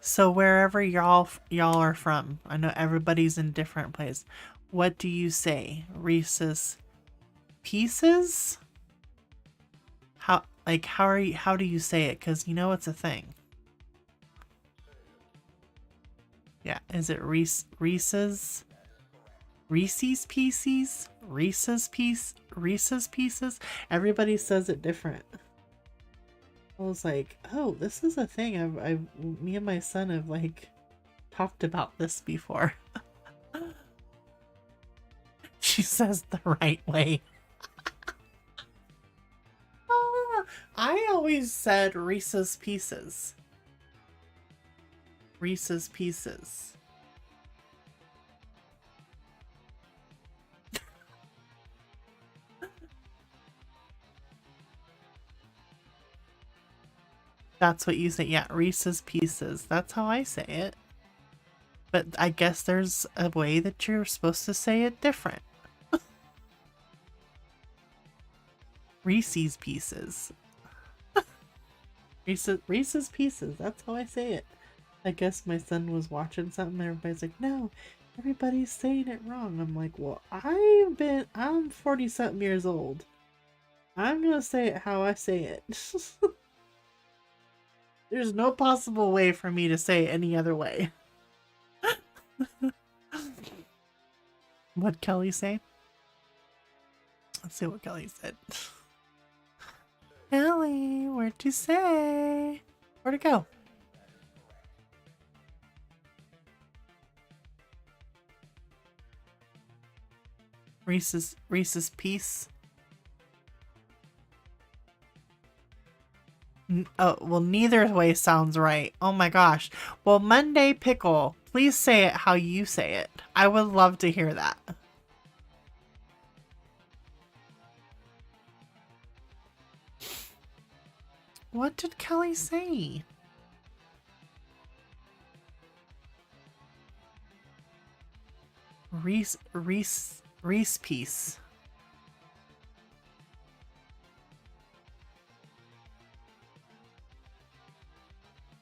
So wherever y'all are from, I know everybody's in different places. What do you say? Reese's Pieces? How how do you say it? Cuz you know it's a thing. Yeah, is it Reese's Pieces? Reese's Pieces? Everybody says it different. I was like, "Oh, this is a thing. Me and my son have like talked about this before." She says the right way. I always said Reese's Pieces. Reese's Pieces. That's what you say. Yeah, Reese's Pieces. That's how I say it. But I guess there's a way that you're supposed to say it different. Reese's Pieces. Reese's Pieces. That's how I say it. I guess my son was watching something and everybody's like, no, everybody's saying it wrong. I'm like, well, I'm 40 something years old. I'm gonna say it how I say it. There's no possible way for me to say it any other way. What'd Kelly say? Let's see what Kelly said. Kelly, where'd you say? Where'd it go? Reese's Piece. Oh, well, neither way sounds right. Oh my gosh. Well, Monday Pickle, please say it how you say it. I would love to hear that. What did Kelly say? Reese Piece.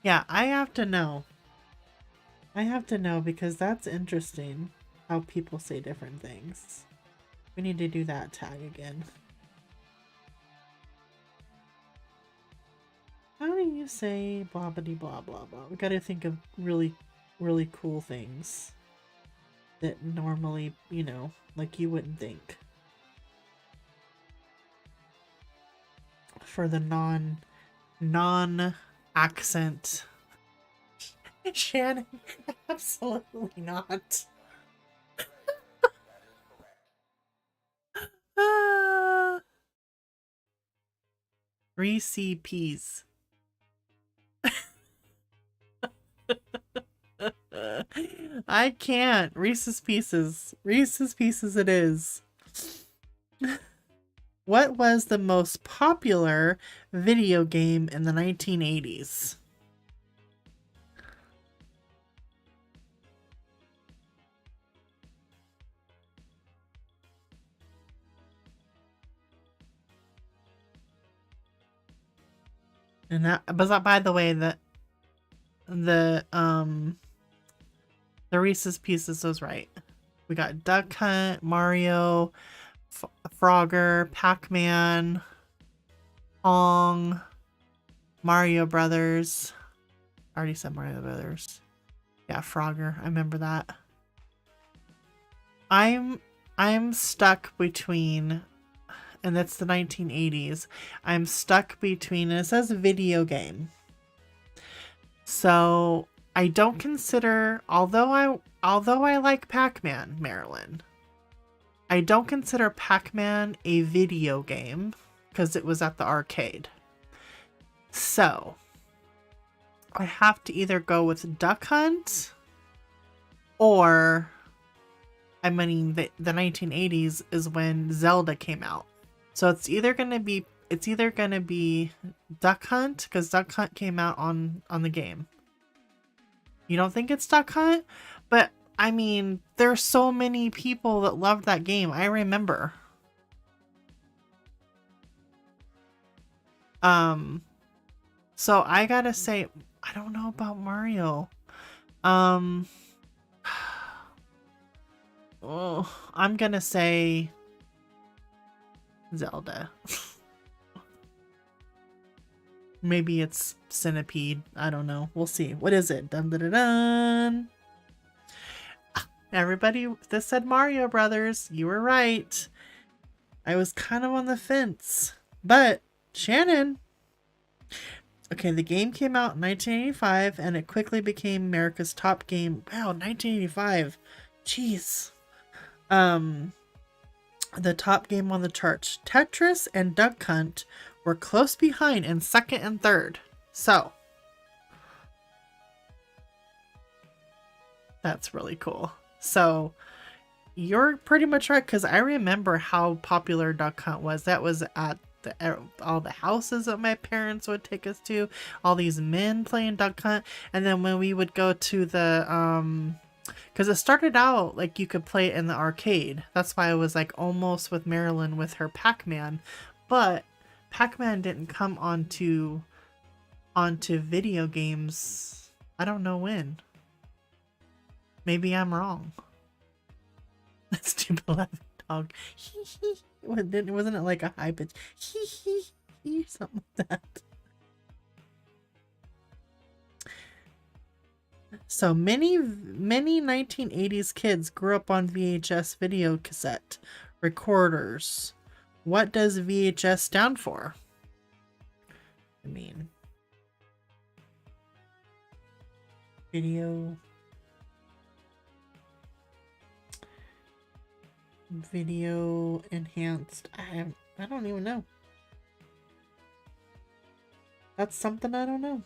Yeah, I have to know. I have to know because that's interesting how people say different things. We need to do that tag again. How do you say blah blah blah blah blah? We gotta think of really, really cool things that normally, you know, like you wouldn't think. For the non accent. Shannon, absolutely not. Reese Peas. I can't. Reese's Pieces. Reese's Pieces it is. What was the most popular video game in the 1980s? And that, but by the way, the Reese's Pieces was right. We got Duck Hunt, Mario, Frogger, Pac-Man, Pong, Mario Brothers. I already said Mario Brothers. Yeah, Frogger. I remember that. I'm stuck between, and that's the 1980s. I'm stuck between, it says video game. So I don't consider, although I like Pac-Man, Marilyn, I don't consider Pac-Man a video game because it was at the arcade. So I have to either go with Duck Hunt or, I mean, the 1980s is when Zelda came out. So it's either gonna be Duck Hunt, because Duck Hunt came out on the game. You don't think it's Duck Hunt? But I mean, there's so many people that loved that game. I remember. So I gotta say, I don't know about Mario. Oh, I'm gonna say Zelda. Maybe it's Centipede. I don't know. We'll see. What is it? Dun dun dun dun. Everybody, this said Mario Brothers. You were right. I was kind of on the fence. But, Shannon. Okay, the game came out in 1985 and it quickly became America's top game. Wow, 1985. Jeez. The top game on the charts. Tetris and Duck Hunt were close behind in second and third. So, that's really cool. So, you're pretty much right, because I remember how popular Duck Hunt was. That was at all the houses that my parents would take us to. All these men playing Duck Hunt. And then when we would go to the, because it started out like you could play it in the arcade. That's why I was like almost with Marilyn with her Pac-Man. But Pac-Man didn't come onto video games. I don't know when. Maybe I'm wrong. That's stupid laughing dog. Wasn't it like a high pitch? Something like that. So many 1980s kids grew up on VHS video cassette recorders. What does VHS stand for? I mean, video enhanced. I don't even know. That's something I don't know.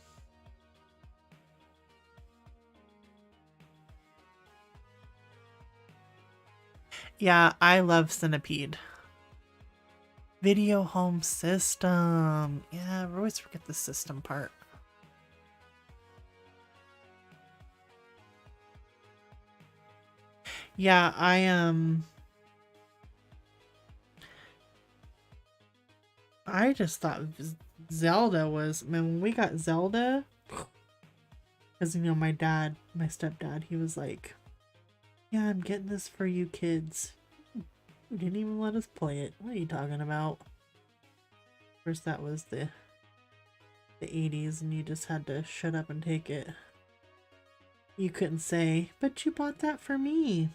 Yeah, I love Centipede. Video home system. Yeah, I always forget the system part. Yeah, I just thought Zelda was, I mean, when we got Zelda, because, you know, my stepdad, he was like, yeah, I'm getting this for you kids. He didn't even let us play it. What are you talking about? First, that was the 80s, and you just had to shut up and take it. You couldn't say, but you bought that for me.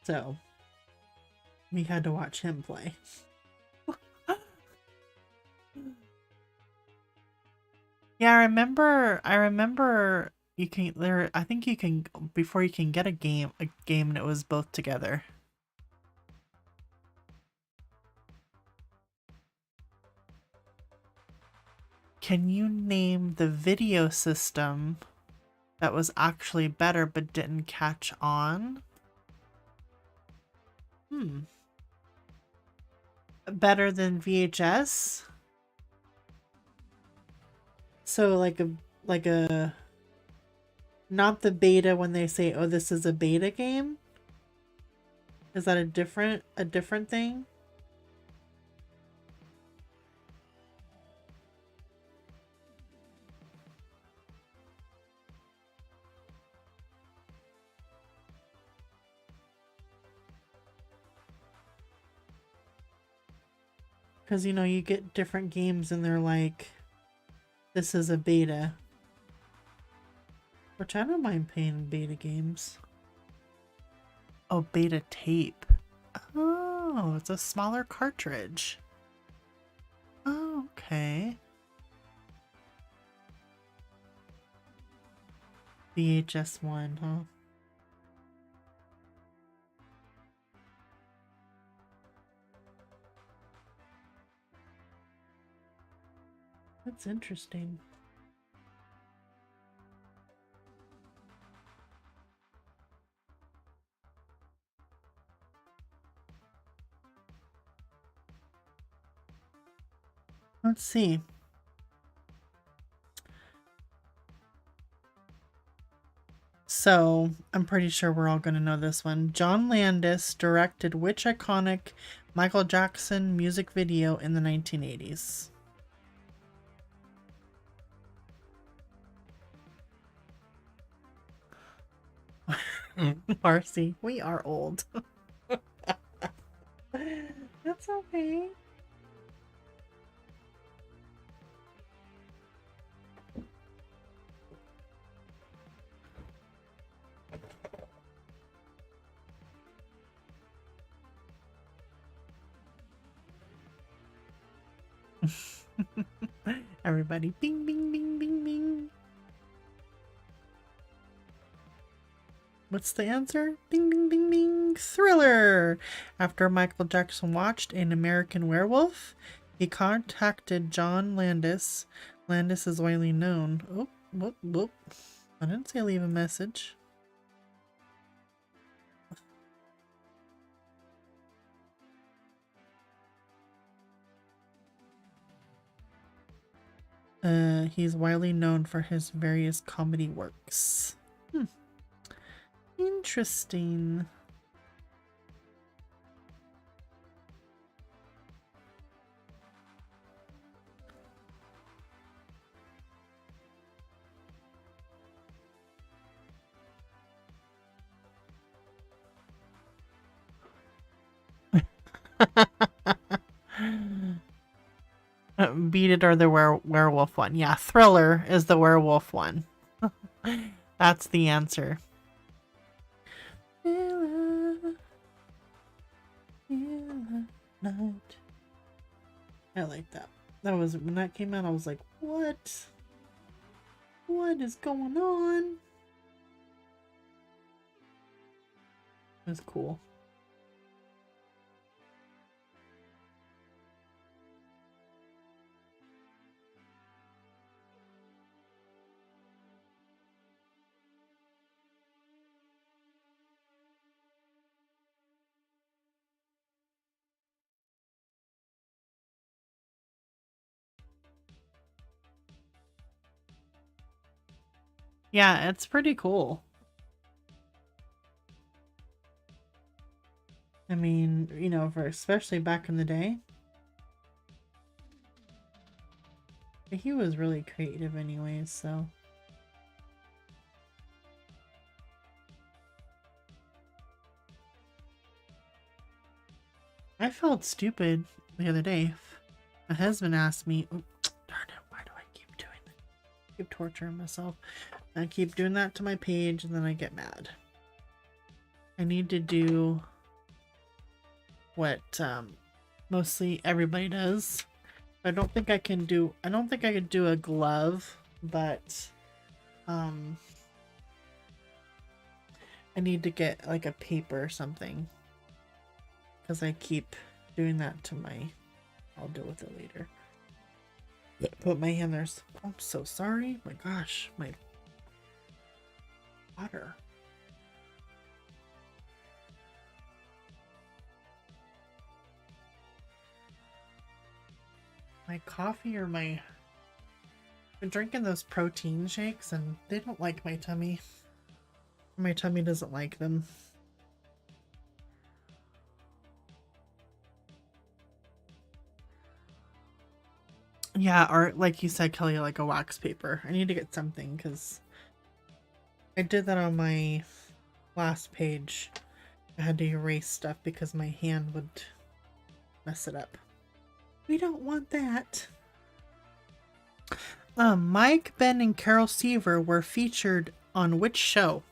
So, we had to watch him play. Yeah, I remember you can there I think you can, before you can get a game and it was both together. Can you name the video system that was actually better but didn't catch on? Better than VHS? So like a not the beta when they say, oh, this is a beta game? Is that a different thing? Because, you know, you get different games and they're like, this is a beta. Which I don't mind playing beta games. Oh, beta tape. Oh, it's a smaller cartridge. Oh, okay. VHS one, huh? That's interesting. Let's see. So, I'm pretty sure we're all going to know this one. John Landis directed which iconic Michael Jackson music video in the 1980s? Marcy, we are old. That's okay. Everybody, bing, bing, bing, bing, bing. What's the answer? Bing, bing, bing, bing. Thriller. After Michael Jackson watched An American Werewolf, he contacted John Landis. Landis is widely known. Oh, whoop, whoop. I didn't say leave a message. He's widely known for his various comedy works. Interesting. Beat It or the werewolf one. Yeah, Thriller is the werewolf one. That's the answer. I like that. That was when that came out. I was like, "What? What is going on?" It was cool. Yeah, it's pretty cool. I mean, you know, for especially back in the day. But he was really creative anyways, so. I felt stupid the other day. My husband asked me, oh, darn it, why do I keep doing that? I keep torturing myself. I keep doing that to my page and then I get mad. I need to do what mostly everybody does. I don't think I can do a glove, but I need to get like a paper or something. Because I keep doing that to my... I'll deal with it later. Put my hand there. I'm so sorry. My gosh, my water. My coffee or my... I've been drinking those protein shakes and they don't like my tummy. My tummy doesn't like them. Yeah, or like you said, Kelly, like a wax paper. I need to get something because I did that on my last page. I had to erase stuff because my hand would mess it up. We don't want that. Mike, Ben, and Carol Seaver were featured on which show?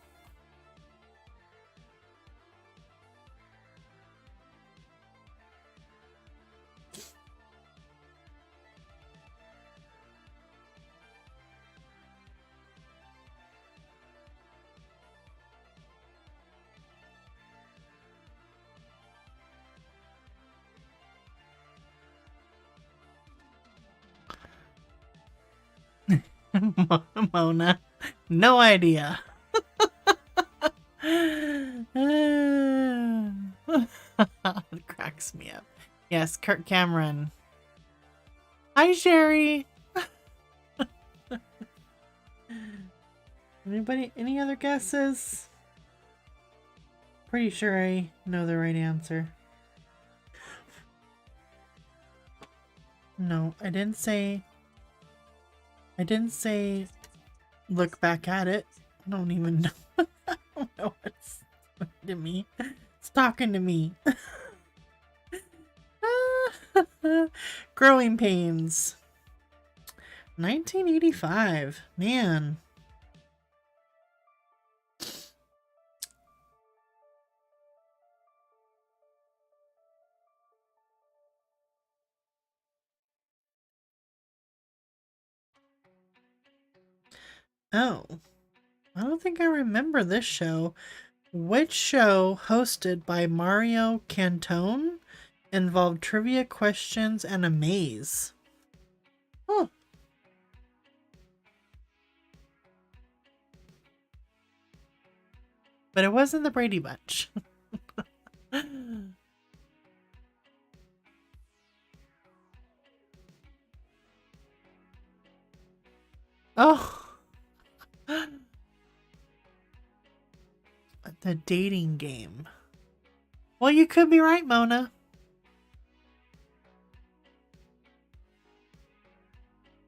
Mona. No idea. It cracks me up. Yes, Kirk Cameron. Hi, Sherry. Anybody? Any other guesses? Pretty sure I know the right answer. No, I didn't say look back at it. I don't even know. I don't know what's talking to me. It's talking to me. Growing Pains. 1985. Man. Oh. I don't think I remember this show. Which show hosted by Mario Cantone involved trivia questions and a maze? Oh. But it wasn't the Brady Bunch. Oh. The dating game. Well, you could be right, Mona.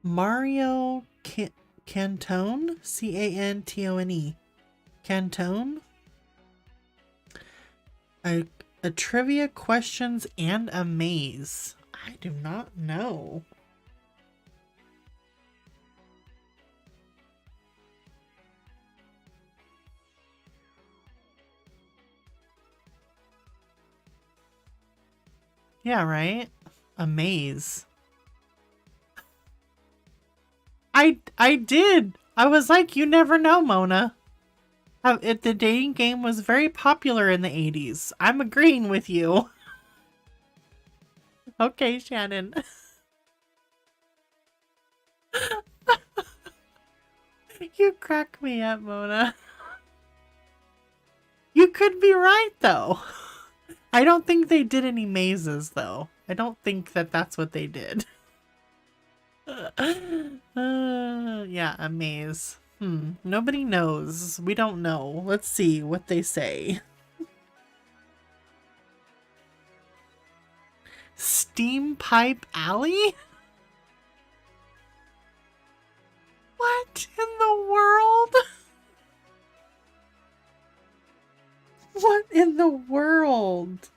Mario Cantone? C-A-N-T-O-N-E. Cantone? A trivia questions and a maze. I do not know. Yeah, right? A maze. I did. I was like, you never know, Mona. The dating game was very popular in the 80s. I'm agreeing with you. Okay, Shannon. You crack me up, Mona. You could be right, though. I don't think they did any mazes, though. I don't think that that's what they did. Yeah, a maze. Nobody knows. We don't know. Let's see what they say. Steam Pipe Alley? What in the world? What in the world?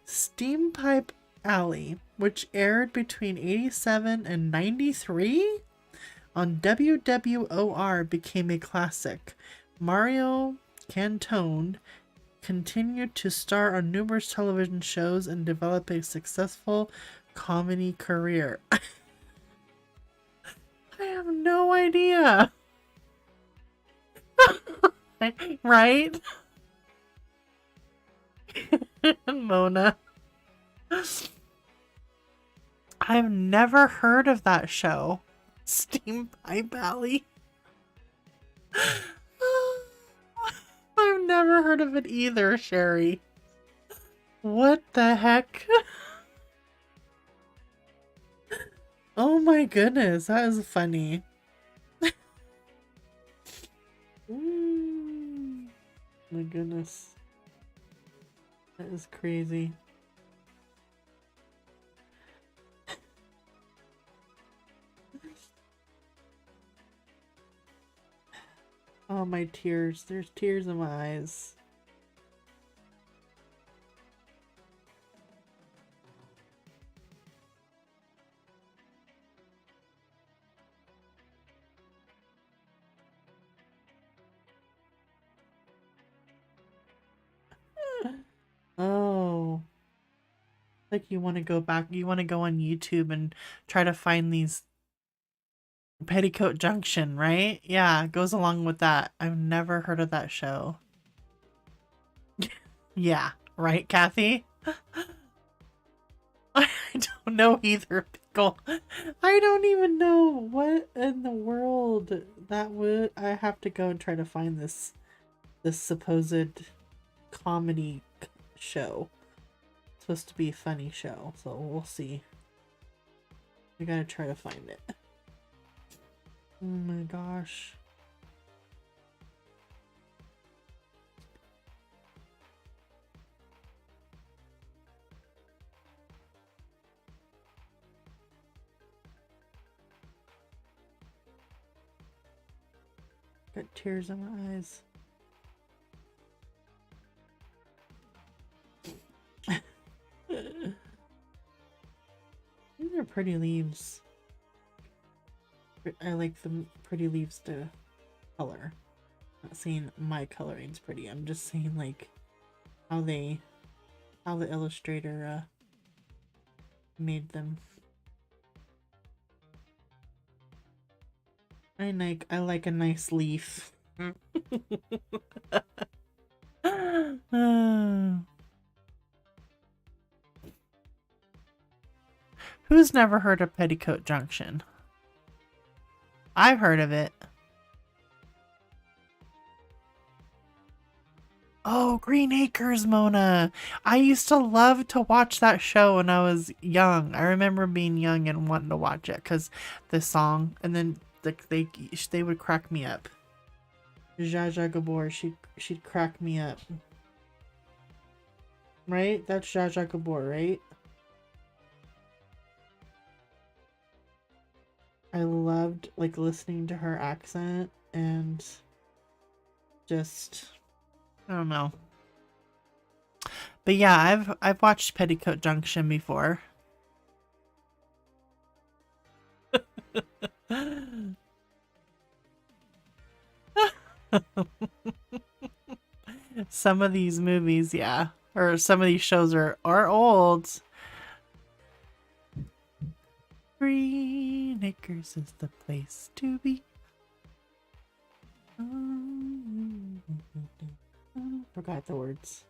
Steam Pipe Alley, which aired between 87 and 93 on WWOR, became a classic. Mario Cantone continued to star on numerous television shows and develop a successful comedy career. I have no idea. Right? Mona. I've never heard of that show. Steam Pipe Alley. I've never heard of it either, Sherry. What the heck? Oh my goodness, that is funny. My goodness. That is crazy. Oh, my tears. There's tears in my eyes. Oh. Like you want to go back, you want to go on YouTube and try to find these Petticoat Junction, right? Yeah, it goes along with that. I've never heard of that show. Yeah, right, Kathy? I don't know either, Go. I don't even know what in the world that would. I have to go and try to find this supposed comedy show. It's supposed to be a funny show, so we'll see. We gotta try to find it. Oh my gosh. Got tears in my eyes. These are pretty leaves. I like the pretty leaves to color. I'm not saying my coloring's pretty. I'm just saying like how the illustrator made them. I like a nice leaf. Who's never heard of Petticoat Junction? I've heard of it. Oh, Green Acres, Mona. I used to love to watch that show when I was young. I remember being young and wanting to watch it because the song, and then they would crack me up. Zsa Zsa Gabor, she'd crack me up. Right? That's Zsa Zsa Gabor, right? I loved like listening to her accent and just I don't know. But yeah, I've watched Petticoat Junction before. Some of these movies, yeah. Or some of these shows are old. Green Acres is the place to be. Forgot the words.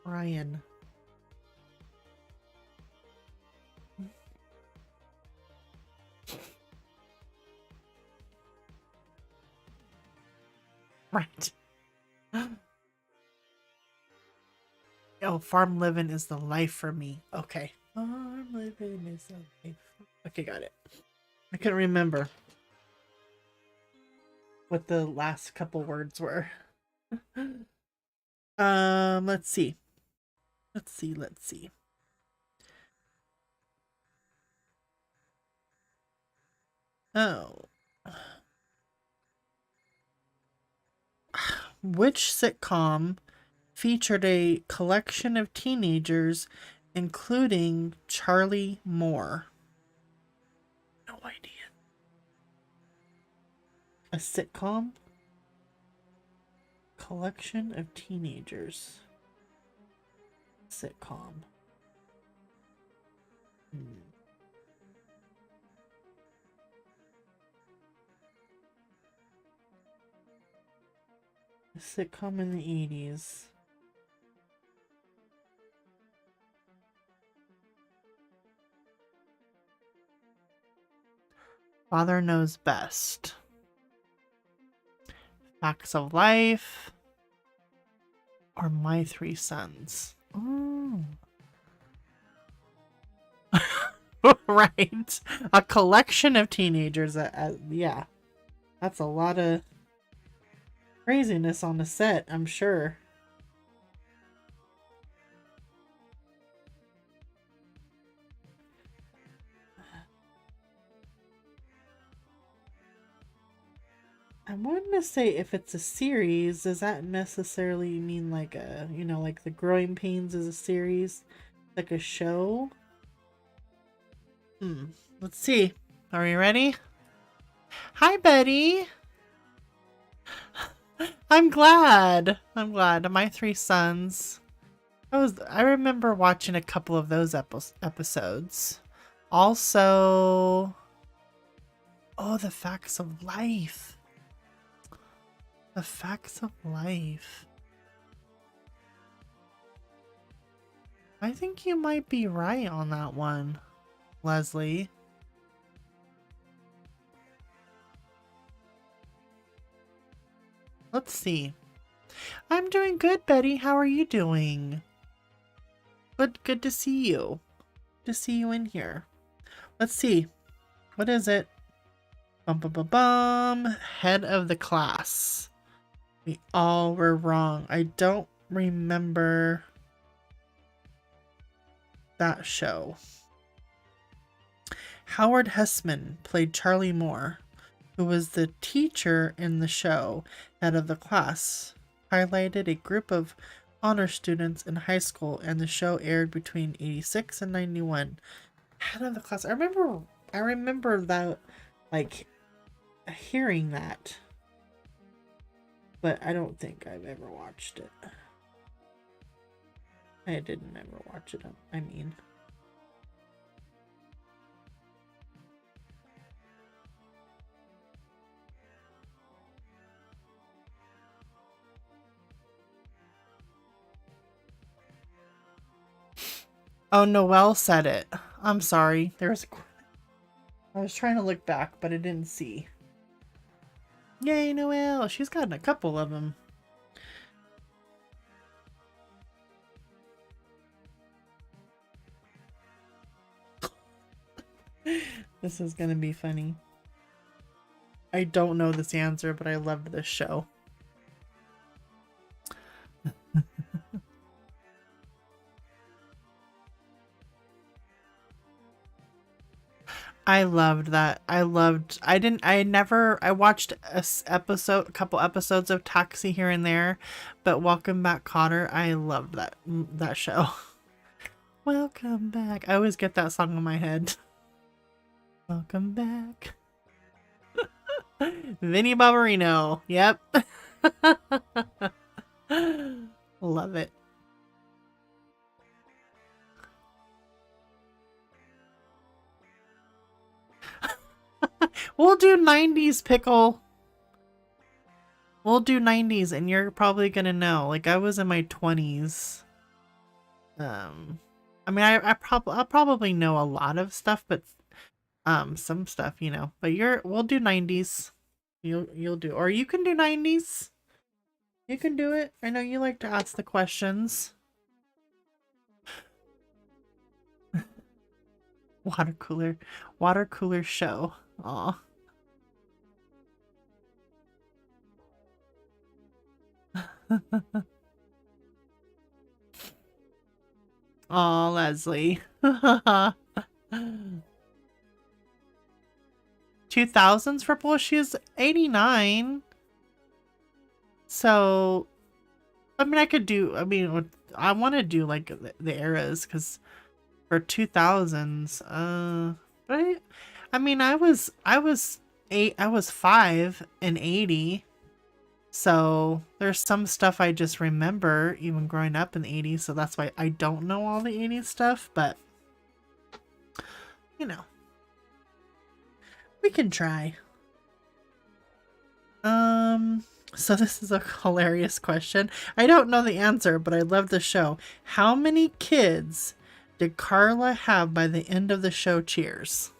Ryan. Right. Oh, farm living is the life for me. Okay. Farm living is the life. Okay, got it. I couldn't remember what the last couple words were. Let's see. Let's see. Oh. Which sitcom featured a collection of teenagers, including Charlie Moore? No idea. A sitcom? Collection of teenagers. Sitcom. A sitcom in the 80s. Father Knows Best. Facts of Life. Or My Three Sons. Oh. Right. A collection of teenagers. Yeah. That's a lot of craziness on the set, I'm sure. I wanted to say if it's a series, does that necessarily mean like a, you know, like The Growing Pains is a series? Like a show? Let's see. Are you ready? Hi, Betty. I'm glad. My Three Sons. I remember watching a couple of those episodes. Also, oh, the facts of life. The facts of life. I think you might be right on that one, Leslie. Let's see. I'm doing good, Betty. How are you doing? Good to see you. To see you in here. Let's see. What is it? Bum bum bum bum. Head of the class. We all were wrong. I don't remember that show. Howard Hessman played Charlie Moore, who was the teacher in the show. Head of the class highlighted a group of honor students in high school, and the show aired between 86 and 91. Head of the class. I remember that, like, hearing that, but I don't think I've ever watched it. I didn't ever watch it. I mean, oh, Noelle said it. I'm sorry. I was trying to look back, but I didn't see. Yay, Noelle! She's gotten a couple of them. This is gonna be funny. I don't know this answer, but I loved this show. I loved that. I watched a couple episodes of Taxi here and there, but Welcome Back, Cotter, I loved that show. Welcome back. I always get that song in my head. Welcome back. Vinnie Barbarino. Yep. Love it. We'll do 90s, Pickle. We'll do 90s, and you're probably gonna know. Like, I was in my 20s. I mean, I'll probably know a lot of stuff, but some stuff, you know. But we'll do 90s. You'll do, or you can do 90s. You can do it. I know you like to ask the questions. Water cooler show. Aw. Aw, Leslie. 2000s for Bull. She's 89. So, I mean, I want to do like the eras, because for 2000s, but I mean, I was 5 in 80. So there's some stuff I just remember even growing up in the 80s, so that's why I don't know all the 80s stuff, but you know, we can try. So this is a hilarious question. I don't know the answer, but I love the show. How many kids did Carla have by the end of the show Cheers?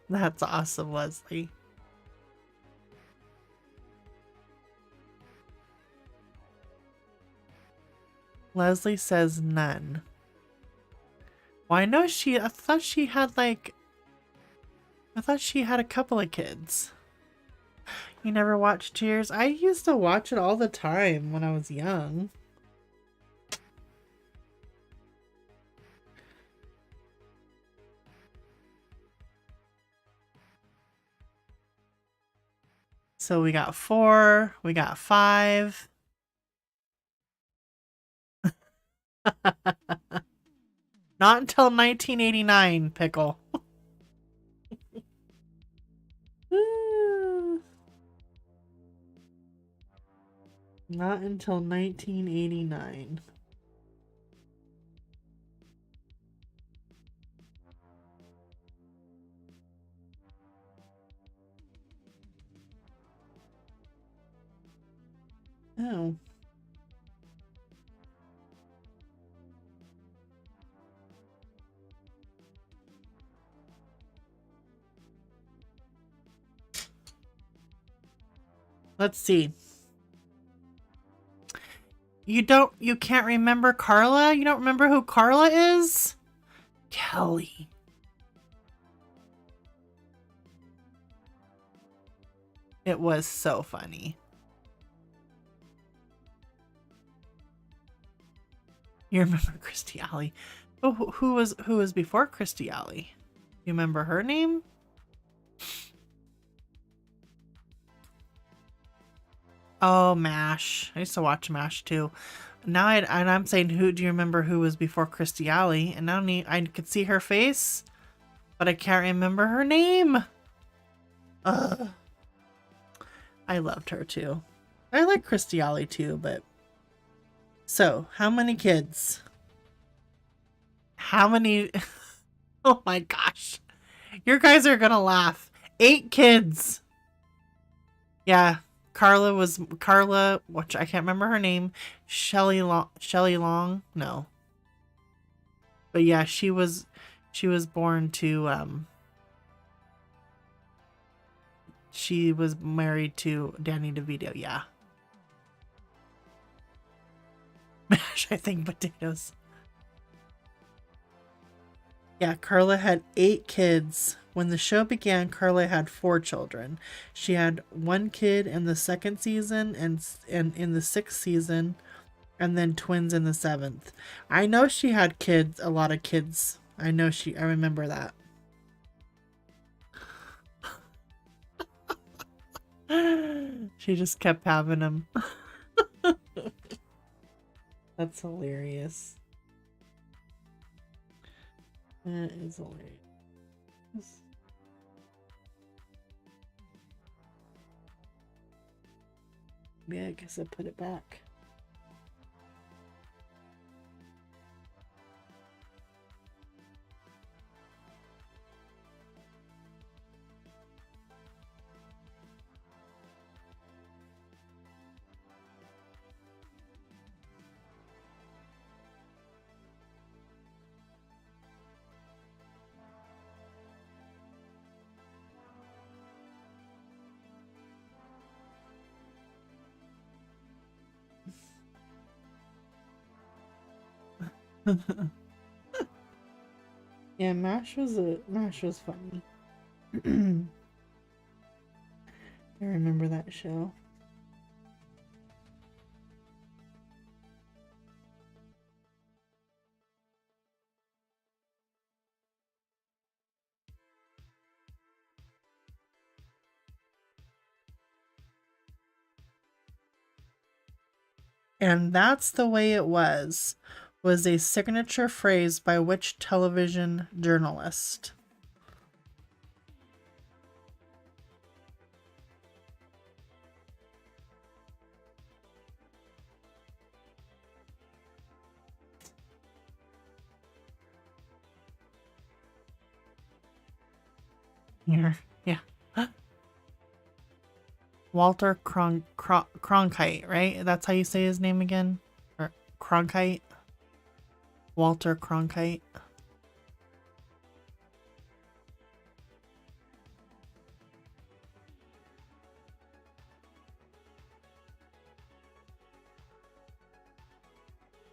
That's awesome, Leslie. Leslie says none. Well, I thought she had a couple of kids. You never watched Cheers? I used to watch it all the time when I was young. So we got 4, we got 5. Not until 1989, Pickle. Not until 1989. Oh. Let's see. You can't remember Carla? You don't remember who Carla is? Kelly. It was so funny. You remember Christy Alley? Oh, who was before Christy Alley? You remember her name? Oh, MASH. I used to watch MASH too. Now I'm saying, who do you remember who was before Christy Alley? And now I could see her face, but I can't remember her name. Ugh. I loved her too. I like Christy Alley too, but... So, how many kids? How many... Oh my gosh. You guys are gonna laugh. 8 kids. Yeah. Carla, which I can't remember her name. Shelley Long? No. But yeah, she was born to, she was married to Danny DeVito, yeah. Mash, I think, potatoes. Yeah, Carla had 8 kids. When the show began, Carla had 4 children. She had 1 kid in the 2nd season and in the 6th season, and then twins in the 7th. I know she had kids, a lot of kids. I remember that. She just kept having them. That's hilarious. That is hilarious. Yeah, I guess I put it back. Yeah, MASH was funny. I remember that show. And that's the way it was a signature phrase by which television journalist? Here, yeah. Walter Cronkite, right? That's how you say his name again? Or Cronkite? Walter Cronkite.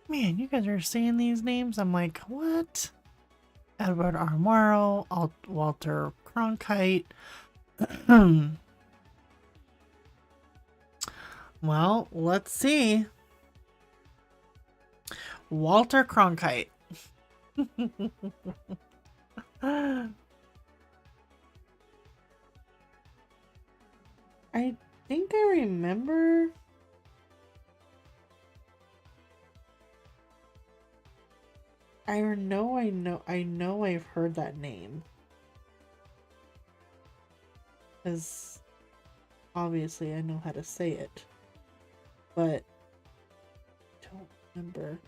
Man, you guys are saying these names. I'm like, what? Edward R. Morrow, Walter Cronkite. Well, let's see. Walter Cronkite. I think I remember. I know I've heard that name. Because obviously I know how to say it. But Remember.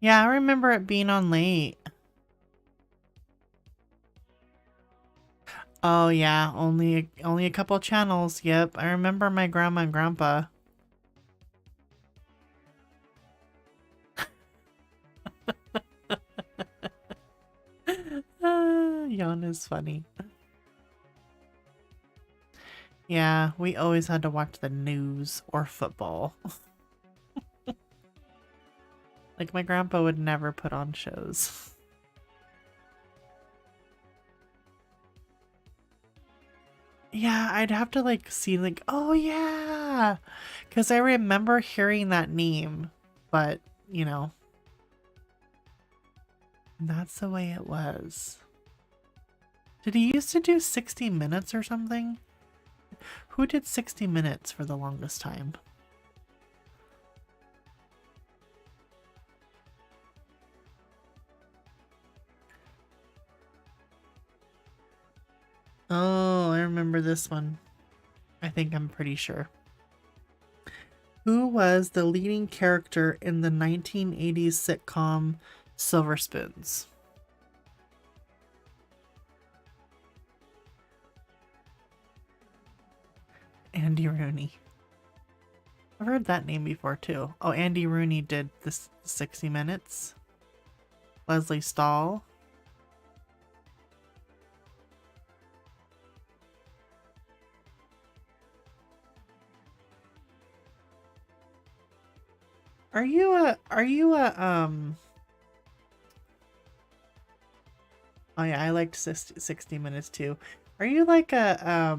Yeah, I remember it being on late. Oh yeah, only a couple channels. Yep, I remember my grandma and grandpa. Yawn is funny. Yeah, we always had to watch the news or football. Like my grandpa would never put on shows. Yeah, I'd have to like see like, oh yeah, because I remember hearing that name, but you know, that's the way it was. Did he used to do 60 Minutes or something? Who did 60 Minutes for the longest time? Oh, I remember this one. I think I'm pretty sure. Who was the leading character in the 1980s sitcom Silver Spoons? Andy Rooney. I've heard that name before too. Oh, Andy Rooney did this 60 Minutes. Leslie Stahl. Are you a oh yeah, I liked 60 Minutes too. Are you like a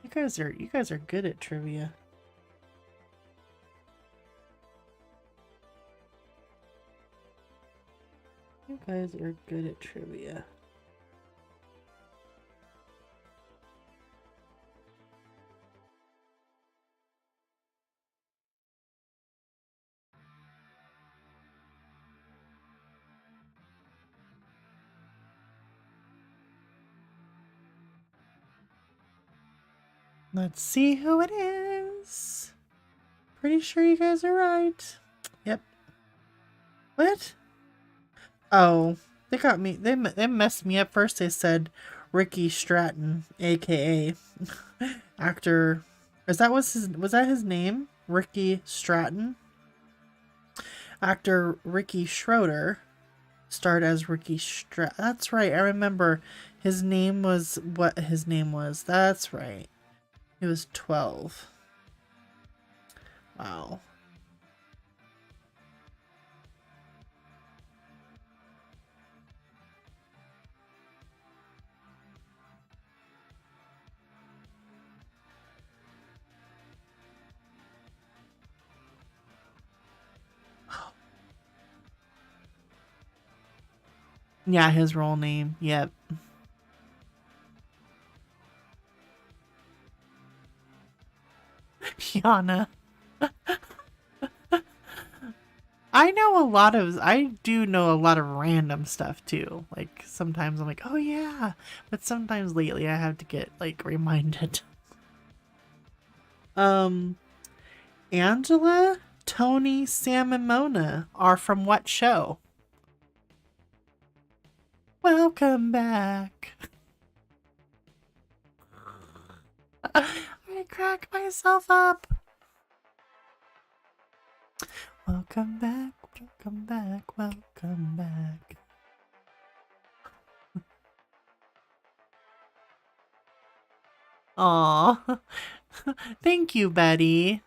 you guys are good at trivia. You guys are good at trivia. Let's see who it is. Pretty sure you guys are right. Yep. What? Oh, they got me. They messed me up. First they said Ricky Stratton, aka actor. Was that his name? Ricky Stratton. Actor Ricky Schroeder starred as Ricky Stratton. That's right. I remember his name was what his name was. That's right. He was 12. Wow. Yeah, his role name. Yep. Yana. I do know a lot of random stuff too. Like sometimes I'm like, oh yeah, but sometimes lately I have to get like reminded. Angela, Tony, Sam, and Mona are from what show? Welcome back. I crack myself up. Welcome back, welcome back, welcome back. Aw. Thank you, Betty.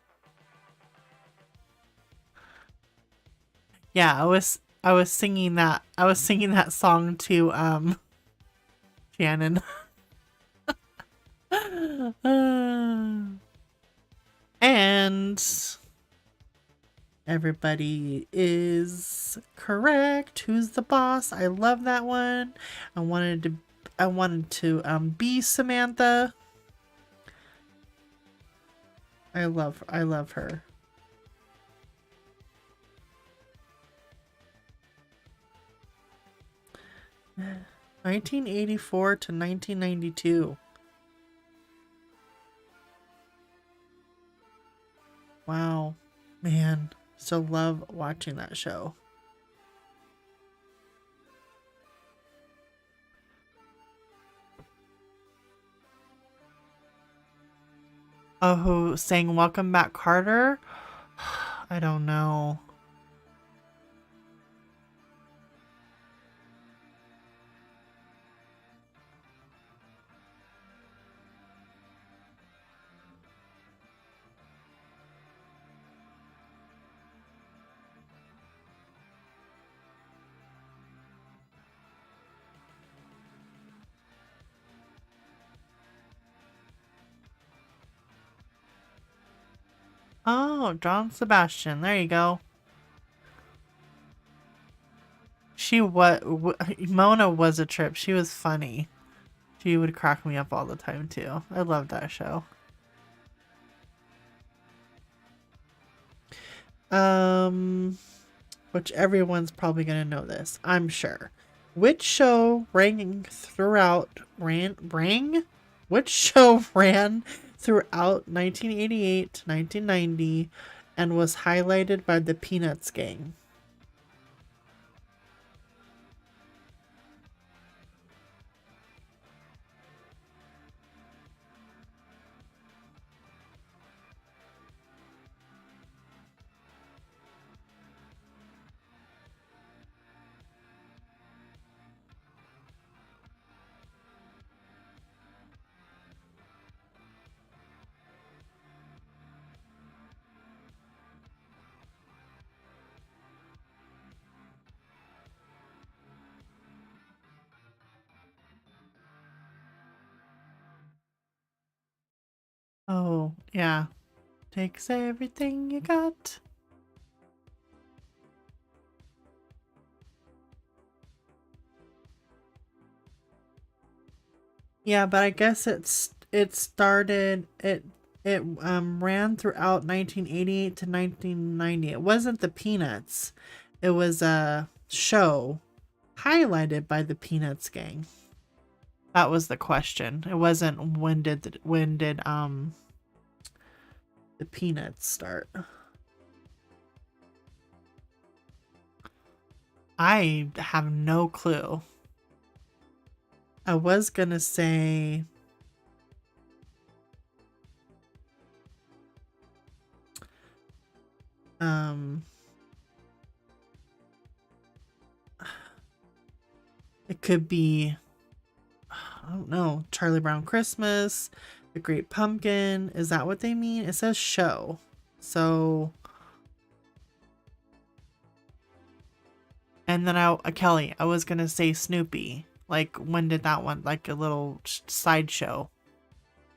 Yeah, I was singing that. I was singing that song to Shannon. And everybody is correct. Who's the boss? I love that one. I wanted to be Samantha. I love her. Yeah. 1984 to 1992. Wow. Man, still love watching that show. Oh, who sang Welcome Back Carter? I don't know. Oh, John Sebastian. There you go. Mona was a trip. She was funny. She would crack me up all the time too. I loved that show. Which everyone's probably gonna know this, I'm sure. Which show ran throughout 1988 to 1990 and was highlighted by the Peanuts gang? Oh, yeah. Takes everything you got. Yeah, but I guess it ran throughout 1988 to 1990. It wasn't the Peanuts. It was a show highlighted by the Peanuts gang. That was the question. It wasn't when did the Peanuts start. I have no clue. I was gonna say it could be, I don't know, Charlie Brown Christmas, The Great Pumpkin. Is that what they mean? It says show. So, and then Kelly, I was gonna say Snoopy. Like, when did that one, like a little sideshow?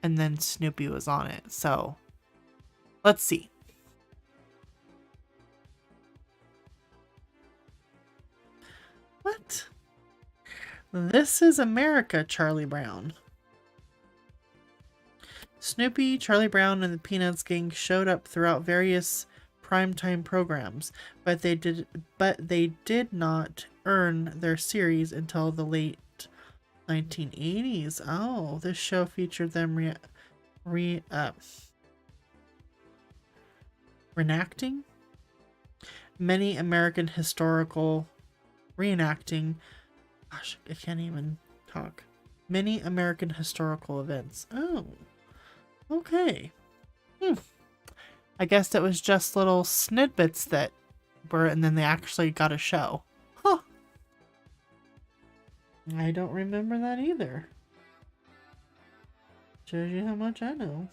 And then Snoopy was on it. So, let's see. What? This is America, Charlie Brown. Snoopy, Charlie Brown, and the Peanuts gang showed up throughout various primetime programs, but they did not earn their series until the late 1980s. Oh, this show featured them reenacting many American historical reenacting. Gosh, I can't even talk. Many American historical events. Oh, okay. I guess it was just little snippets that were, and then they actually got a show. Huh. I don't remember that either. Shows you how much I know.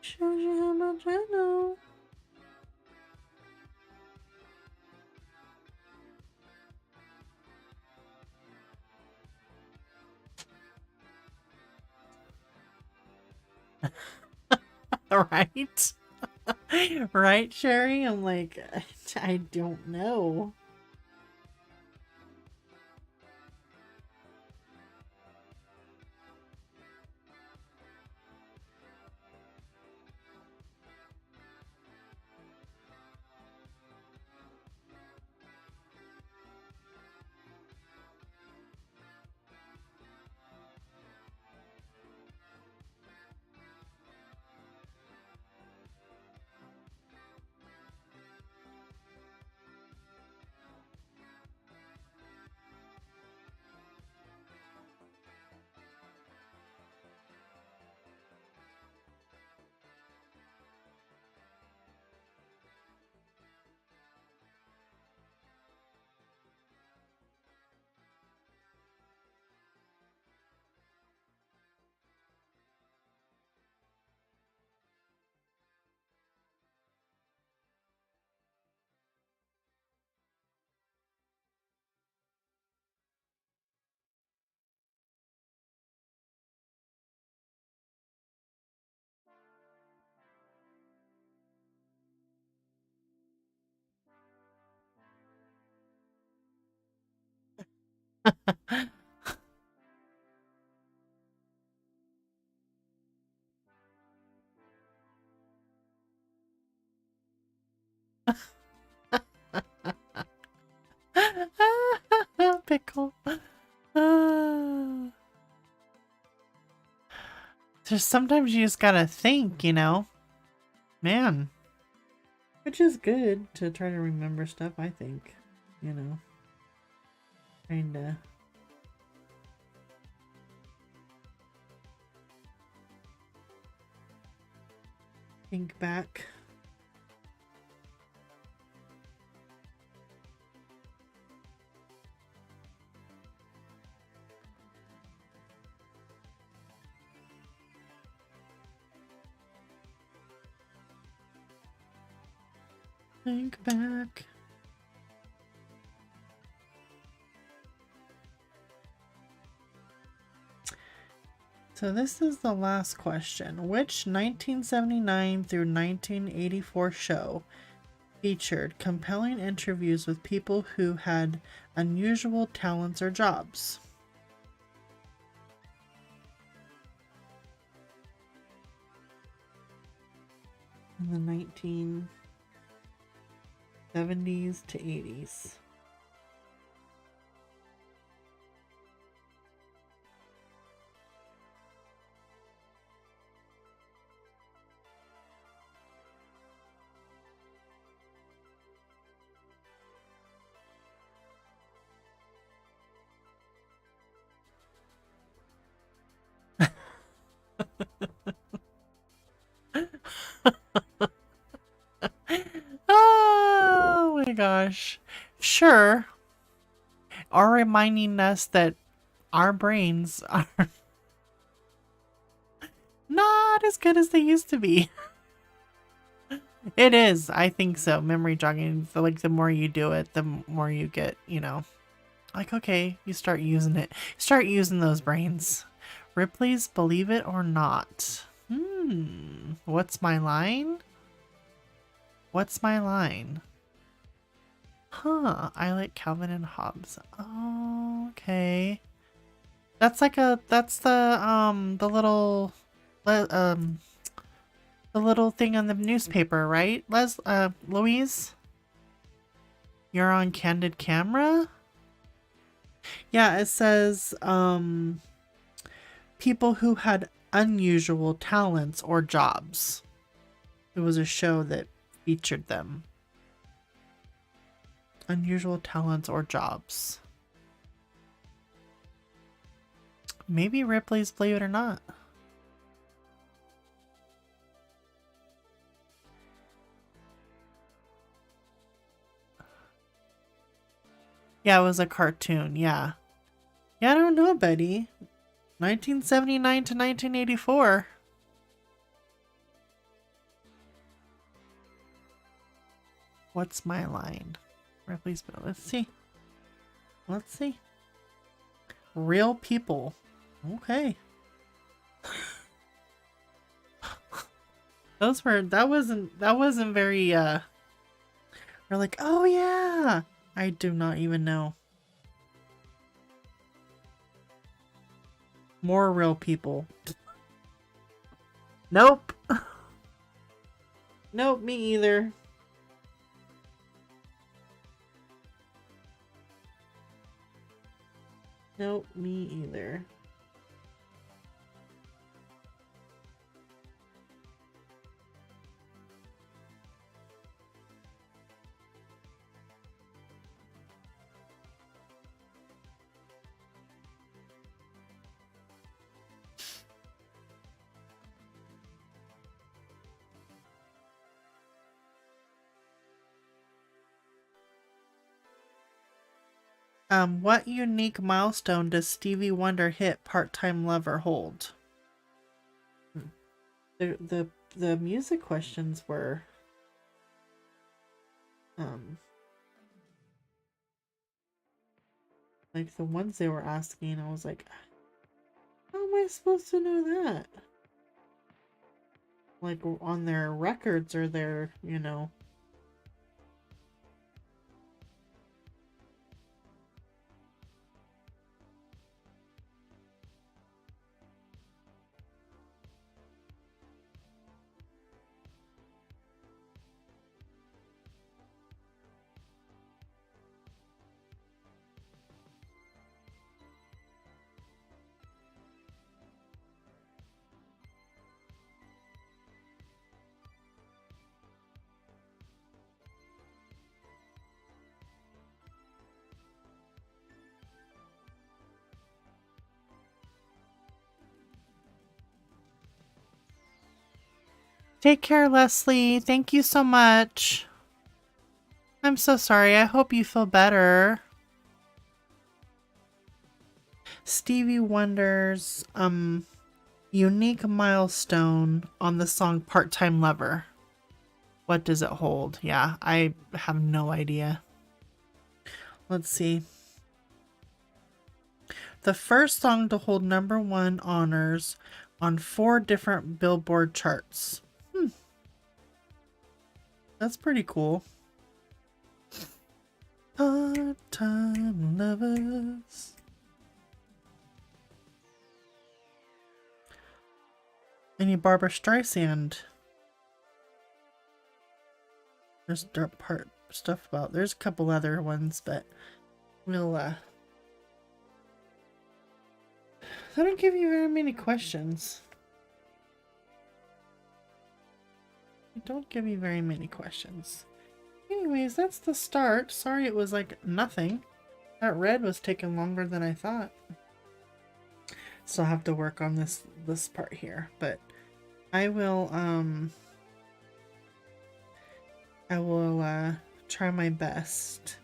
Shows you how much I know. Right? Right, Sherry? I'm like, I don't know. Pickle. Just sometimes you just gotta think, you know? Man. Which is good to try to remember stuff, I think. You know? Kinda. Think back. Think back. So this is the last question. Which 1979 through 1984 show featured compelling interviews with people who had unusual talents or jobs? In the 1970s to 80s. Oh my gosh. Sure. Or reminding us that our brains are not as good as they used to be. It is. I think so. Memory jogging. Like, the more you do it, the more you get, you know. Like, okay, you start using it. Start using those brains. Ripley's Believe It or Not. What's my line? What's my line? Huh, I like Calvin and Hobbes. Oh, okay. That's like that's the little, the little thing on the newspaper, right? Louise? You're on candid camera? Yeah, it says, people who had unusual talents or jobs. It was a show that featured them. Unusual talents or jobs. Maybe Ripley's Believe It or Not. Yeah, it was a cartoon, yeah. Yeah, I don't know, buddy. 1979 to 1984. What's my line? Ripley's Bill. Let's see. Let's see. Real people. Okay. That wasn't very, we're like, oh yeah. I do not even know. More real people. Nope. Nope, me either. Nope, me either. What unique milestone does Stevie Wonder hit Part-Time Lover hold? The music questions were like the ones they were asking, I was like, how am I supposed to know that? Like, on their records or their, you know. Take care, Leslie. Thank you so much. I'm so sorry. I hope you feel better. Stevie Wonder's unique milestone on the song Part-Time Lover. What does it hold? Yeah, I have no idea. Let's see. The first song to hold #1 honors on 4 different Billboard charts. That's pretty cool. Part-time lovers. Any Barbara Streisand? There's part stuff about. There's a couple other ones, but we'll they don't give you very many questions. They don't give you very many questions. Anyways, that's the start. Sorry it was like nothing. That red was taking longer than I thought. Still have to work on this part here, but I will try my best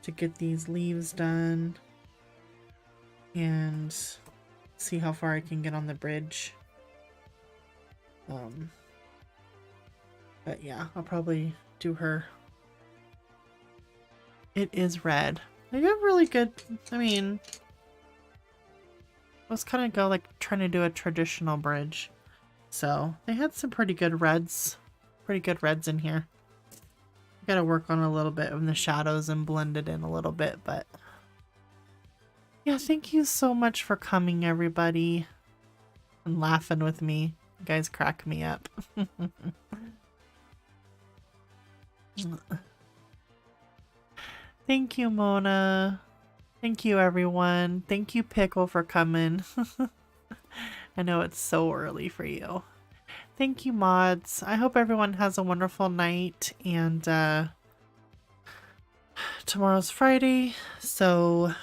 to get these leaves done and see how far I can get on the bridge. But yeah, I'll probably do her. It is red. They got really good, I mean, let's kind of go like trying to do a traditional bridge. So they had some pretty good reds in here. Gotta work on a little bit in the shadows and blend it in a little bit, but yeah, thank you so much for coming, everybody, and laughing with me. You guys crack me up. Thank you, Mona. Thank you, everyone. Thank you, Pickle, for coming. I know it's so early for you. Thank you, mods. I hope everyone has a wonderful night, and tomorrow's Friday, so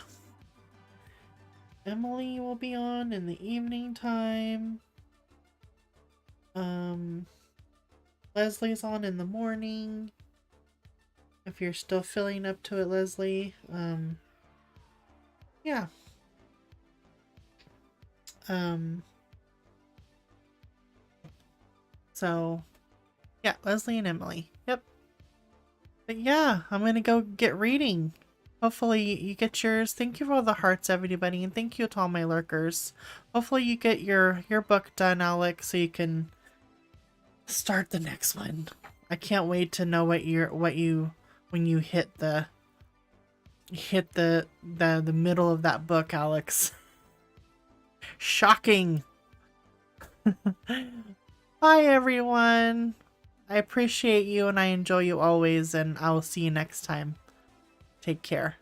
Emily will be on in the evening time. Leslie's on in the morning. If you're still feeling up to it, Leslie. Yeah. So, yeah, Leslie and Emily. Yep. But yeah, I'm gonna go get reading. Hopefully you get yours. Thank you for all the hearts, everybody, and thank you to all my lurkers. Hopefully you get your book done, Alex, so you can start the next one. I can't wait to know when you hit the middle of that book, Alex. Shocking. Bye, everyone. I appreciate you and I enjoy you always, and I will see you next time. Take care.